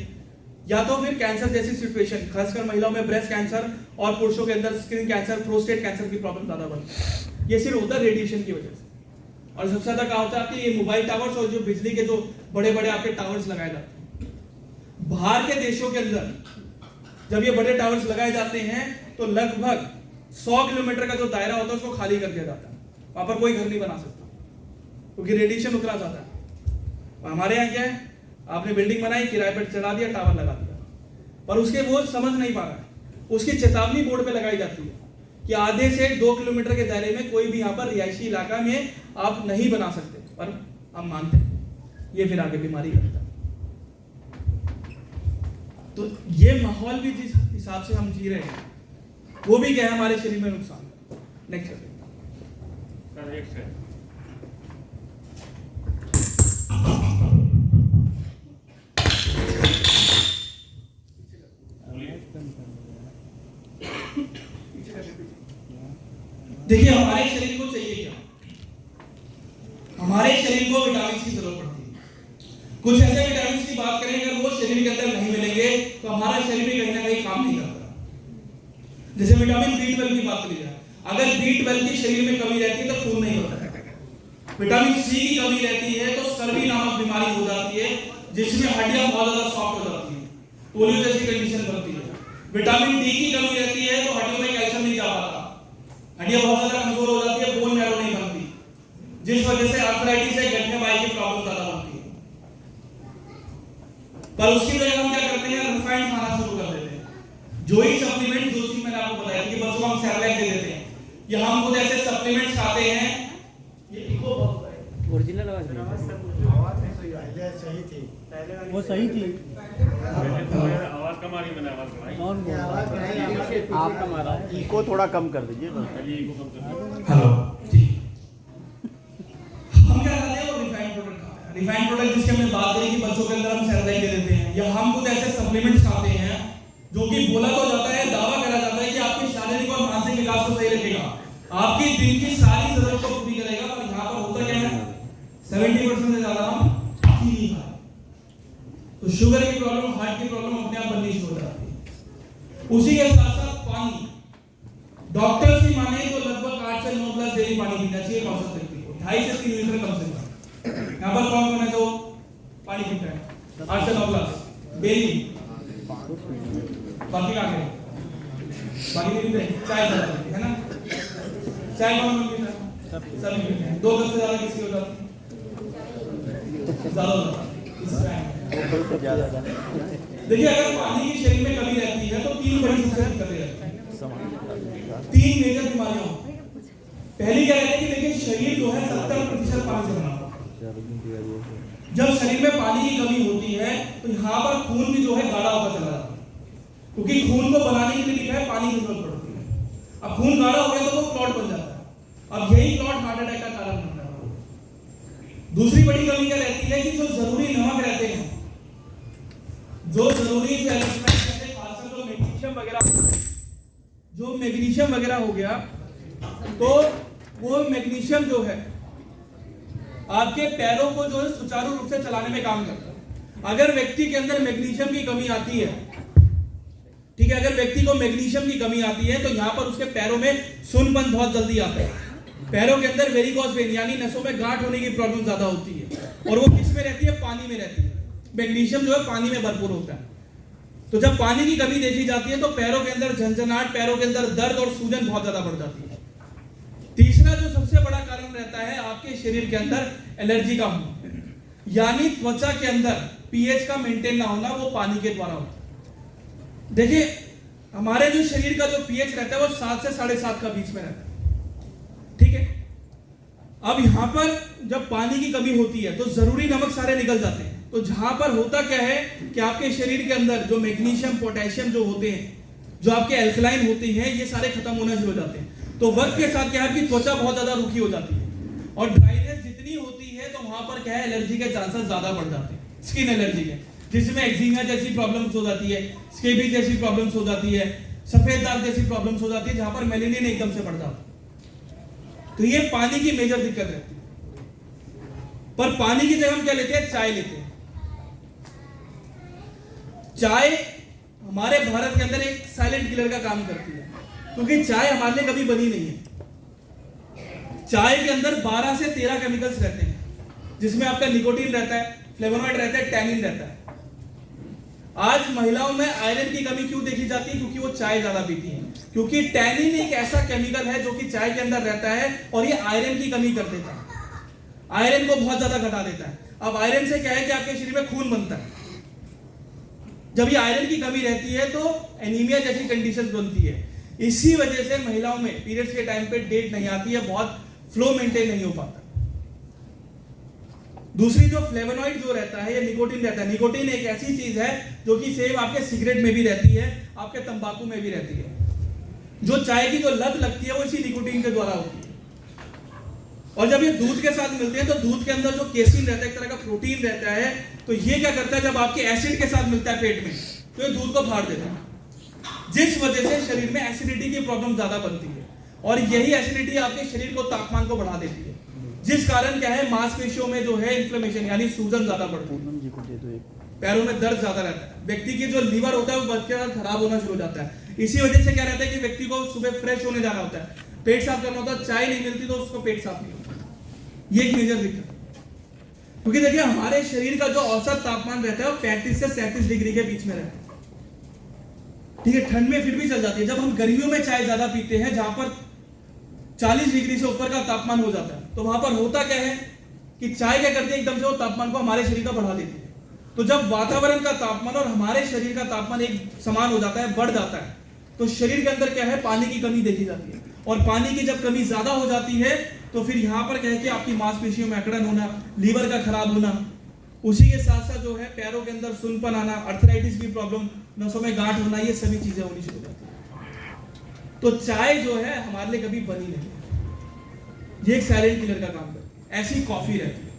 या तो फिर कैंसर जैसी सिचुएशन, खासकर महिलाओं में ब्रेस्ट कैंसर, और पुरुषों के अंदर स्किन कैंसर, प्रोस्टेट कैंसर की प्रॉब्लम ज्यादा बनती है। ये सिर्फ होता है रेडिएशन की वजह से। और सबसे ज्यादा क्या होता है कि ये मोबाइल टावर्स और जो बिजली के जो बड़े बड़े आपके टावर्स लगाए जाते हैं, बाहर के देशों के अंदर जब ये बड़े टावर्स लगाए जाते हैं तो लगभग 100 किलोमीटर का जो दायरा होता है उसको खाली कर दिया जाता है, वहां पर कोई घर नहीं बना सकता, क्योंकि रेडिएशन उतना ज्यादा है। हमारे यहाँ क्या है, आपने बिल्डिंग बनाई, किराए पर चढ़ा दिया, टावर लगा दिया, पर उसके वो समझ नहीं पा रहा है। उसकी चेतावनी बोर्ड पे लगाई जाती है कि आधे से 2 किलोमीटर के दायरे में कोई भी यहाँ पर रिहायशी इलाका में आप नहीं बना सकते, पर हम मानते हैं, ये फिर आगे बीमारी करता है। तो ये माहौल भी जिस हिसाब से हम जी रहे हैं, वो भी क्या है, हमारे शरीर में नुकसान। नेक्स्ट देखिए, हमारे शरीर को चाहिए क्या, हमारे शरीर को विटामिन की जरूरत पड़ती है। कुछ ऐसे विटामिन की बात करें, अगर वो शरीर के अंदर नहीं मिलेंगे तो हमारा शरीर भी कहीं ना कहीं काम नहीं करता। जैसे विटामिन B12 की बात करी जाए, अगर B12 की शरीर में कमी रहती है तो खून नहीं होता है। विटामिन C की कमी रहती है तो स्कर्वी नामक बीमारी हो जाती है, जिसमें हड्डियां बहुत ज्यादा सॉफ्ट हो जाती है, पोलियो जैसी कंडीशन बनती है। विटामिन D की कमी रहती है तो हड्डियों में कैल्शियम नहीं जा पाता, हड्डियां बहुत ज्यादा कमजोर हो जाती है, बोन मैरो नहीं बनती, जिस वजह से आर्थराइटिस है, गठने बाई की प्रॉब्लम ज्यादा बनती है। पर उसकी वजह हम क्या करते हैं, रिफाइंड खाना शुरू कर देते हैं। जो ही सप्लीमेंट, जो चीज मैंने आपको बताया कि बच्चों को हम सेरेलैक दे देते हैं, या हम खुद ऐसे सप्लीमेंट्स खाते हैं। ये इको ओरिजिनल आवाज नहीं पहले सही थी, वो सही थी, आवाज कम आ रही, मैंने आवाज बढ़ाई। कौन बोल रहा है? आपका मारा है। इको थोड़ा कम कर दीजिए बस। हेलो जी, हम क्या करते हैं, वो रिफाइंड प्रोडक्ट खाते हैं। रिफाइंड प्रोडक्ट जिसके हमने बात करी कि बच्चों के अंदर हम सेरेलैक दे देते हैं, या हम खुद ऐसे सप्लीमेंट्स खाते हैं जो कि बोला तो जाता है, दावा करा जाता है कि आपके शारीरिक और मानसिक विकास को सही रखेगा, आपकी दिन की सारी जरूरत को पूरी करेगा। पर यहाँ पर होता क्या है, 70% से ज्यादा हम चीनी खाते हैं, तो शुगर की प्रॉब्लम, हार्ट की प्रॉब्लम अपने आप बननी शुरू हो जाती है। उसी के साथ साथ पानी, डॉक्टर्स की माने तो लगभग 8 से 9 ग्लास डेली पानी पीना चाहिए। लीटर कम से कम। यहाँ पर कौन कौन है जो पानी पीता है? 8 से 9 ग्लास डेली। बाकी क्या करें? बाकी नहीं पीते, चाय है ना? चाय कौन कौन पीता है? सभी पीते हैं। 2 कप से ज्यादा किसकी हो जाती है? ज्यादा होता है। देखिए अगर पानी की शरीर में कमी रहती है तो 3 बड़ी समस्या दिक्कतें रहती हैं। 3 मेजर बीमारियां। पहली क्या रहती है कि देखिए शरीर जो है 70% पानी से बना हुआ है। जब शरीर में पानी की कमी होती है तो यहाँ पर खून भी जो है गाढ़ा होता चला जाता है, क्योंकि खून को बनाने के लिए क्या है पानी की जरूरत पड़ती है। अब खून गाढ़ा हो गया तो वो क्लॉट बन जाता है। अब यही क्लॉट हार्ट अटैक का कारण बनता है। दूसरी बड़ी कमी क्या रहती है कि जो जरूरी नमक रहते हैं, जो जरूरी खासकर जो मैग्नीशियम वगैरह हो गया, तो वो मैग्नीशियम जो है आपके पैरों को जो है सुचारू रूप से चलाने में काम करता है। अगर व्यक्ति के अंदर मैग्नीशियम की कमी आती है, ठीक है, अगर व्यक्ति को मैग्नीशियम की कमी आती है तो यहाँ पर उसके पैरों में सुनपन बहुत जल्दी आता है। पैरों के अंदर वेरिकोस वेन यानी नसों में गांठ होने की प्रॉब्लम ज्यादा होती है, और वो किस में रहती है? पानी में रहती है। मैग्नीशियम जो है पानी में भरपूर होता है। तो जब पानी की कमी देखी जाती है तो पैरों के अंदर झंझनाहट, पैरों के अंदर दर्द और सूजन बहुत ज्यादा बढ़ जाती है। तीसरा जो सबसे बड़ा कारण रहता है आपके शरीर के अंदर एलर्जी का होना, यानी त्वचा के अंदर पीएच का मेंटेन ना होना, वो पानी के द्वारा होता है। देखिए हमारे जो शरीर का जो पीएच रहता है वो 7 से 7.5 का बीच में रहता है, ठीक है। अब यहां पर जब पानी की कमी होती है तो जरूरी नमक सारे निकल जाते हैं। तो जहां पर होता क्या है कि आपके शरीर के अंदर जो मैग्नीशियम, पोटेशियम जो होते हैं, जो आपके एल्कलाइन होते हैं, ये सारे खत्म होना शुरू हो जाते हैं। तो वक्त के साथ क्या है कि त्वचा बहुत ज्यादा रूखी हो जाती है, और ड्राइनेस जितनी होती है तो वहां पर क्या है एलर्जी के चांसेस ज्यादा बढ़ जाते हैं, स्किन एलर्जी के, जिसमें एक्जिमा जैसी प्रॉब्लम्स हो जाती है, स्केबी जैसी प्रॉब्लम्स हो जाती है, सफेद दाग जैसी प्रॉब्लम्स हो जाती है, जहां पर मेलेनिन एकदम से बढ़ जाता है। तो ये पानी की मेजर दिक्कत रहती है। पर पानी की जगह हम क्या लेते हैं? चाय लेते हैं। चाय हमारे भारत के अंदर एक साइलेंट किलर का काम करती है, क्योंकि चाय हमारे लिए कभी बनी नहीं है। चाय के अंदर 12 से 13 केमिकल्स रहते हैं, जिसमें आपका निकोटीन रहता है, फ्लेवोनॉइड रहता है, टैनिन रहता है। आज महिलाओं में आयरन की कमी क्यों देखी जाती है? क्योंकि वो चाय ज्यादा पीती हैं। क्योंकि टैनिन एक ऐसा केमिकल है जो कि चाय के अंदर रहता है और ये आयरन की कमी कर देता है, आयरन को बहुत ज्यादा घटा देता है। अब आयरन से क्या है कि आपके शरीर में खून बनता है। जब ये आयरन की कमी रहती है तो एनीमिया जैसी कंडीशंस बनती है। इसी वजह से महिलाओं में पीरियड्स के टाइम पे डेट नहीं आती है, बहुत फ्लो मेंटेन नहीं हो पाता। दूसरी जो फ्लेवोनॉइड जो रहता है, ये निकोटीन रहता है। निकोटीन एक ऐसी चीज है जो कि सेम आपके सिगरेट में भी रहती है, आपके तंबाकू में भी रहती है। जो चाय की जो लत लगती है वो इसी निकोटीन के द्वारा होती है। और जब ये दूध के साथ मिलते हैं तो दूध के अंदर जो केसिन रहता है, एक तरह का प्रोटीन रहता है, तो ये क्या करता है, जब आपके एसिड के साथ मिलता है पेट में तो ये दूध को फाड़ देता है, जिस वजह से शरीर में एसिडिटी की प्रॉब्लम ज्यादा बनती है। और यही एसिडिटी आपके शरीर को तापमान को बढ़ा देती है, जिस कारण क्या है मांसपेशियों में जो है इन्फ्लेमेशन यानी सूजन ज्यादा बढ़ती है, पैरों में दर्द ज्यादा रहता है। व्यक्ति की जो लीवर होता है वो बहुत ज्यादा खराब होना शुरू हो जाता है। इसी वजह से क्या रहता है कि व्यक्ति को सुबह फ्रेश होने जाना होता है, पेट साफ करना होता है, चाय नहीं मिलती तो उसको पेट साफ नहीं होता। ये एक मेजर दिक्कत है, क्योंकि देखिए हमारे शरीर का जो औसत तापमान रहता है वो 35 से 37 डिग्री के बीच में रहता है, ठीक है। ठंड में फिर भी चल जाती है। जब हम गर्मियों में चाय ज्यादा पीते हैं जहां पर 40 डिग्री से ऊपर का तापमान हो जाता है, तो वहां पर होता क्या है कि चाय क्या करती है, एकदम से वो तापमान को हमारे शरीर का बढ़ा देती है। तो जब वातावरण का तापमान और हमारे शरीर का तापमान एक समान हो जाता है, बढ़ जाता है, तो शरीर के अंदर क्या है पानी की कमी देखी जाती है। और पानी की जब कमी ज्यादा हो जाती है तो फिर यहाँ पर क्या है कि आपकी मांसपेशियों में अकड़न होना, लीवर का खराब होना, उसी के साथ साथ जो है पैरों के अंदर सुनपन आना, अर्थराइटिस की प्रॉब्लम, नसों में गांठ होना, ये सभी चीजें होनी शुरू हो जाती है। तो चाय जो है हमारे लिए कभी बनी नहीं, ये एक साइलेंट किलर का काम करती है। ऐसी कॉफी रहती है।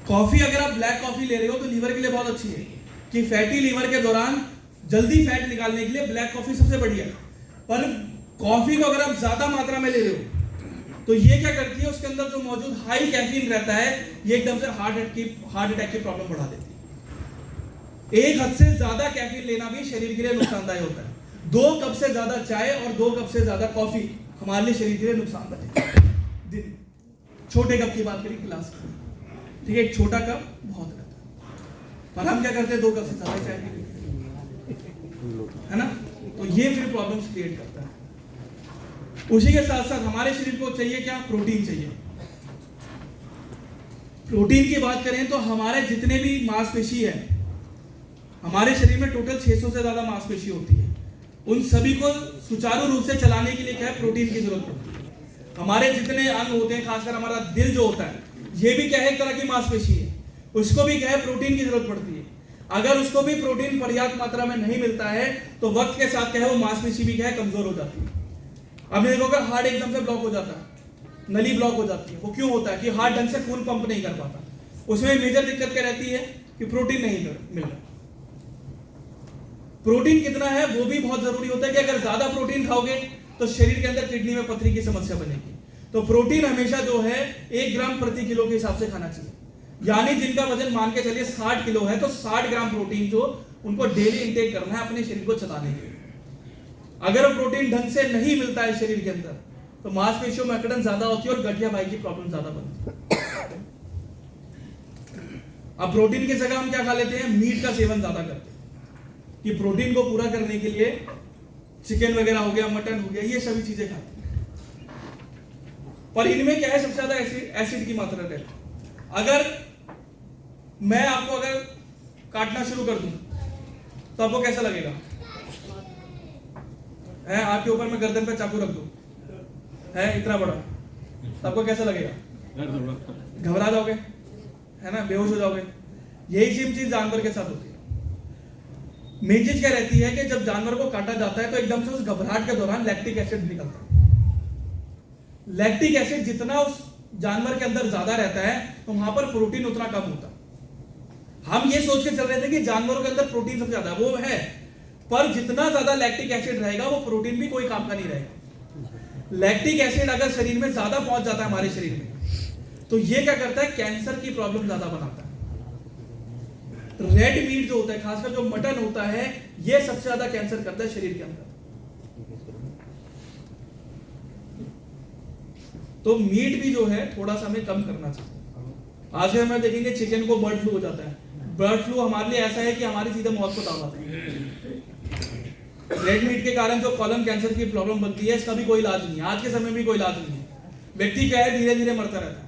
कॉफी अगर आप ब्लैक कॉफी ले रहे हो तो लीवर के लिए बहुत अच्छी है, कि फैटी लीवर के दौरान जल्दी फैट निकालने के लिए ब्लैक कॉफी सबसे बढ़िया है। पर कॉफी को अगर आप ज्यादा मात्रा में ले रहे हो तो ये क्या करती है, उसके अंदर जो मौजूद हाई कैफीन रहता है ये एकदम से हार्ट अटैक की प्रॉब्लम बढ़ा देती है। एक हद से ज्यादा कैफीन लेना भी शरीर के लिए नुकसानदायक होता है। 2 कप से ज्यादा चाय और 2 कप से ज्यादा कॉफी हमारे लिए शरीर के लिए नुकसानदायक है दिन। छोटे कप की बात करें गिलास की, ठीक है, एक छोटा कप बहुत रहता है, पर हम क्या करते हैं 2 कप से ज्यादा चाय पी लेते हैं, है ना। तो ये फिर प्रॉब्लम्स क्रिएट करता है। उसी के साथ साथ हमारे शरीर को चाहिए क्या, प्रोटीन चाहिए। प्रोटीन की बात करें तो हमारे जितने भी मांसपेशी है, हमारे शरीर में टोटल 600 से ज्यादा मांसपेशी होती है, उन सभी को सुचारू रूप से चलाने के लिए क्या है, प्रोटीन की जरूरत पड़ती है। हमारे जितने अंग होते हैं, खासकर हमारा दिल जो होता है, ये भी क्या है, एक तरह की मांसपेशी है, उसको भी क्या है, प्रोटीन की जरूरत पड़ती है। अगर उसको भी प्रोटीन पर्याप्त मात्रा में नहीं मिलता है तो वक्त के साथ क्या है, वो मांसपेशी भी क्या है, कमजोर हो जाती है। अब देखोगे हार्ट एकदम से ब्लॉक हो जाता है, नली ब्लॉक हो जाती है। वो क्यों होता है कि हार्ट ढंग से खून पंप नहीं कर पाता। उसमें मेजर दिक्कत क्या रहती है कि प्रोटीन नहीं मिल रहा। प्रोटीन कितना है वो भी बहुत जरूरी होता है कि अगर ज्यादा प्रोटीन खाओगे तो शरीर के अंदर किडनी में पथरी की समस्या बनेगी। तो प्रोटीन हमेशा जो है 1 ग्राम प्रति किलो के हिसाब से खाना चाहिए। यानी जिनका वजन मान के चलिए 60 किलो है तो 60 ग्राम प्रोटीन जो उनको डेली इंटेक करना है अपने शरीर को चलाने के लिए। अगर प्रोटीन ढंग से नहीं मिलता है शरीर के अंदर तो मांसपेशियों में अकड़न ज्यादा होती है और गठिया भाई की प्रॉब्लम ज्यादा बनती है। अब प्रोटीन की जगह हम क्या खा लेते हैं, मीट का सेवन ज्यादा करते हैं कि प्रोटीन को पूरा करने के लिए चिकन वगैरह हो गया, मटन हो गया, ये सभी चीजें खाते हैं। पर इनमें क्या है, सबसे ज्यादा एसिड की मात्रा रहती है। अगर मैं आपको अगर काटना शुरू कर दूं तो आपको कैसा लगेगा, है आपके ऊपर मैं गर्दन पे चाकू रख दूं, है इतना बड़ा, तो आपको कैसा लगेगा, घबरा जाओगे, है ना, बेहोश हो जाओगे। यही सेम चीज जानवर के साथ होती है। मेन चीज क्या रहती है कि जब जानवर को काटा जाता है तो एकदम से उस घबराहट के दौरान लैक्टिक एसिड निकलता है। लैक्टिक एसिड जितना उस जानवर के अंदर ज्यादा रहता है तो वहां पर प्रोटीन उतना कम होता है। हम ये सोच के चल रहे थे कि जानवरों के अंदर प्रोटीन सबसे ज्यादा वो है, पर जितना ज्यादा लैक्टिक एसिड रहेगा वो प्रोटीन भी कोई काम का नहीं रहेगा। लैक्टिक एसिड अगर शरीर में ज्यादा पहुंच जाता है हमारे शरीर में तो ये क्या करता है, कैंसर की प्रॉब्लम ज्यादा बनाता है। रेड मीट जो होता है, खासकर जो मटन होता है, ये सबसे ज्यादा कैंसर करता है शरीर के अंदर। तो मीट भी जो है थोड़ा सा हमें कम करना चाहिए। आज हम देखेंगे चिकन को बर्ड फ्लू हो जाता है। बर्ड फ्लू हमारे लिए ऐसा है कि हमारी सीधे मौत को दावत है। रेड मीट के कारण जो कॉलन कैंसर की प्रॉब्लम बनती है, इसका भी कोई इलाज नहीं है, आज के समय में भी कोई इलाज नहीं है। व्यक्ति क्या है, धीरे धीरे मरता रहता है।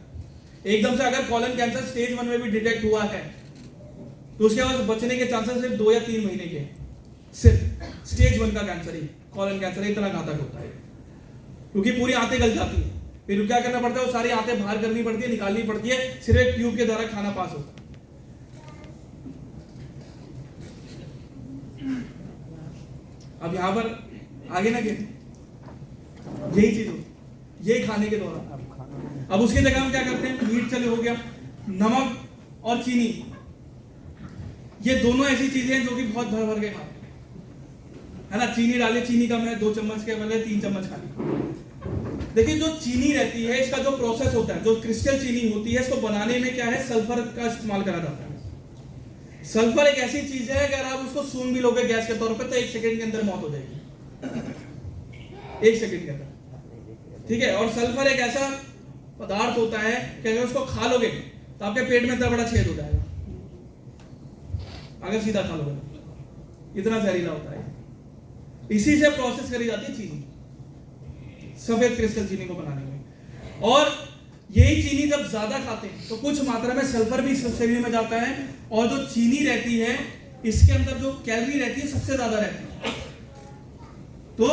एकदम से अगर कॉलन कैंसर स्टेज 1 में भी डिटेक्ट हुआ है तो उसके बाद बचने के चांसेस सिर्फ 2 या 3 महीने के, सिर्फ स्टेज 1 का कैंसर ही, कॉलन कैंसर इतना घातक होता है क्योंकि पूरी आंतें गल जाती है। फिर क्या करना पड़ता है, वो सारी आंतें बाहर करनी पड़ती है, निकालनी पड़ती है, सिर्फ एक ट्यूब के द्वारा खाना पास होता है। अब यहां पर आगे ना गिर, यही चीज हो, यही खाने के दौरान। अब उसकी जगह हम क्या करते हैं, मीट चले हो गया, नमक और चीनी, ये दोनों ऐसी चीजें हैं जो कि बहुत भर भर के खाते हैं, है ना। चीनी डाले, चीनी कम है, 2 चम्मच के बदले 3 चम्मच खा ली। देखिए जो चीनी रहती है, इसका जो प्रोसेस होता है, जो क्रिस्टल चीनी होती है, इसको बनाने में क्या है, सल्फर का इस्तेमाल करा जाता है। सल्फर एक ऐसी चीज है, अगर आप उसको सूंघ भी लोगे गैस के तौर पे तो 1 सेकंड के अंदर मौत हो जाएगी, 1 सेकंड के अंदर, ठीक है। और सल्फर एक ऐसा पदार्थ होता है कि अगर उसको खा लोगे तो आपके पेट में इतना बड़ा छेद हो जाएगा, अगर सीधा खा लोगे, इतना जहरीला होता है। इसी से प्रोसेस करी जाती है चीनी, सफेद क्रिस्टल चीनी को बनाने में। और यही चीनी जब ज्यादा खाते हैं तो कुछ मात्रा में सल्फर भी शरीर में जाता है, और जो चीनी रहती है इसके अंदर जो कैलोरी रहती है सबसे ज्यादा रहती है। तो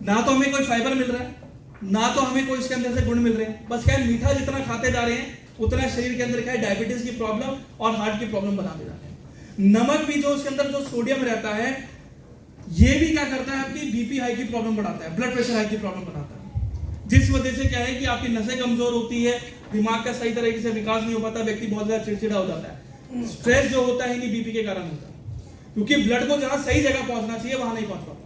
ना तो हमें कोई फाइबर मिल रहा है, ना तो हमें कोई इसके अंदर से गुण मिल रहे हैं, बस क्या है, मीठा जितना खाते जा रहे हैं उतना शरीर के अंदर क्या है, डायबिटीज की प्रॉब्लम और हार्ट की प्रॉब्लम बनाते जाते हैं। नमक भी जो उसके अंदर जो सोडियम रहता है, ये भी क्या करता है, आपकी बीपी हाई की प्रॉब्लम बढ़ाता है, ब्लड प्रेशर हाई की प्रॉब्लम बनाता है, जिस वजह से क्या है कि आपकी नसें कमजोर होती है, दिमाग का सही तरीके से विकास नहीं हो पाता, व्यक्ति बहुत ज्यादा चिड़चिड़ा हो जाता है। स्ट्रेस जो होता है, बीपी के कारण होता है, क्योंकि ब्लड को जहां सही जगह पहुंचना चाहिए वहां नहीं पहुंच पाता,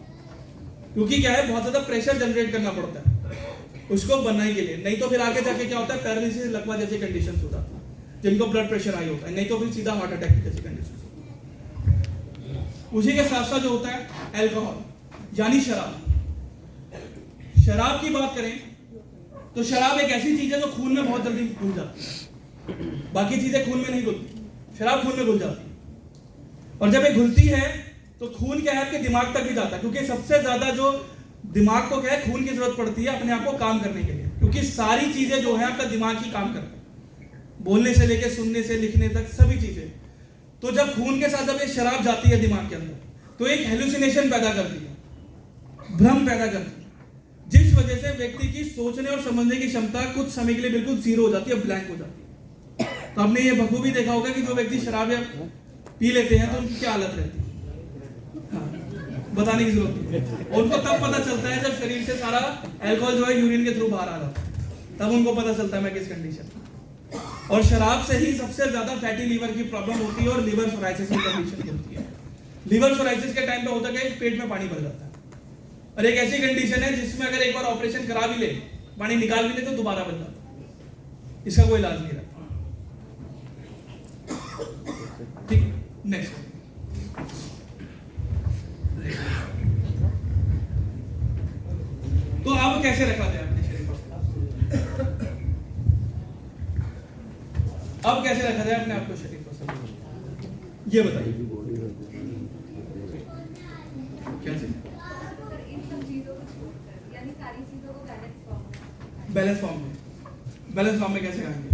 क्योंकि क्या है, बहुत ज्यादा प्रेशर जनरेट करना पड़ता है उसको बनने के लिए। नहीं तो फिर आगे जाके क्या होता है, पैरालिसिस, लकवा जैसी कंडीशंस हो जाती है, जिनको ब्लड प्रेशर हाई होता है, नहीं तो फिर सीधा हार्ट अटैक जैसी कंडीशंस होती है। उसी के साथ साथ जो होता है अल्कोहल, यानी शराब। शराब की बात करें तो शराब एक ऐसी चीज है जो खून में बहुत जल्दी घुल जाती है, बाकी चीजें खून में नहीं घुलती, शराब खून में घुल जाती है। और जब ये घुलती है तो खून क्या है आपके दिमाग तक भी जाता है, क्योंकि सबसे ज्यादा जो दिमाग को क्या है खून की जरूरत पड़ती है अपने आप को काम करने के लिए, क्योंकि सारी चीजें जो है आपका दिमाग ही काम करता है, बोलने से लेके सुनने से लिखने तक सभी चीजें। तो जब खून के साथ जब ये शराब जाती है दिमाग के अंदर तो एक हेलुसिनेशन पैदा करती है, भ्रम पैदा करती है, जिस वजह से व्यक्ति की सोचने और समझने की क्षमता कुछ समय के लिए बिल्कुल जीरो हो जाती है, ब्लैंक हो जाती है। तो आपने ये बखूबी देखा होगा कि जो व्यक्ति शराब या पी लेते हैं तो उनकी क्या हालत रहती है, हाँ, बताने की जरूरत नहीं है। और उनको तब पता चलता है जब शरीर से सारा अल्कोहल जो है यूरिन के थ्रू बाहर आ जाता है, तब उनको पता चलता है मैं किस कंडीशन में। और शराब से ही सबसे ज्यादा फैटी लीवर की प्रॉब्लम होती है और लिवर सोराइसिस की कंडीशन होती है। लिवर सोराइसिस के टाइम पे होता है कि पेट में पानी भर जाता है, और एक ऐसी कंडीशन है जिसमें अगर एक बार ऑपरेशन करा भी ले, पानी निकाल भी ले तो दोबारा बन जाता है, इसका कोई इलाज नहीं रहता। ठीक, नेक्स्ट। तो आप कैसे रखा जाए अपने शरीर को, अब कैसे रखा जाए अपने आप को शरीर को, ये बताइए क्या चीज? बैलेंस फॉर्म में, बैलेंस फॉर्म में कैसे खाएंगे?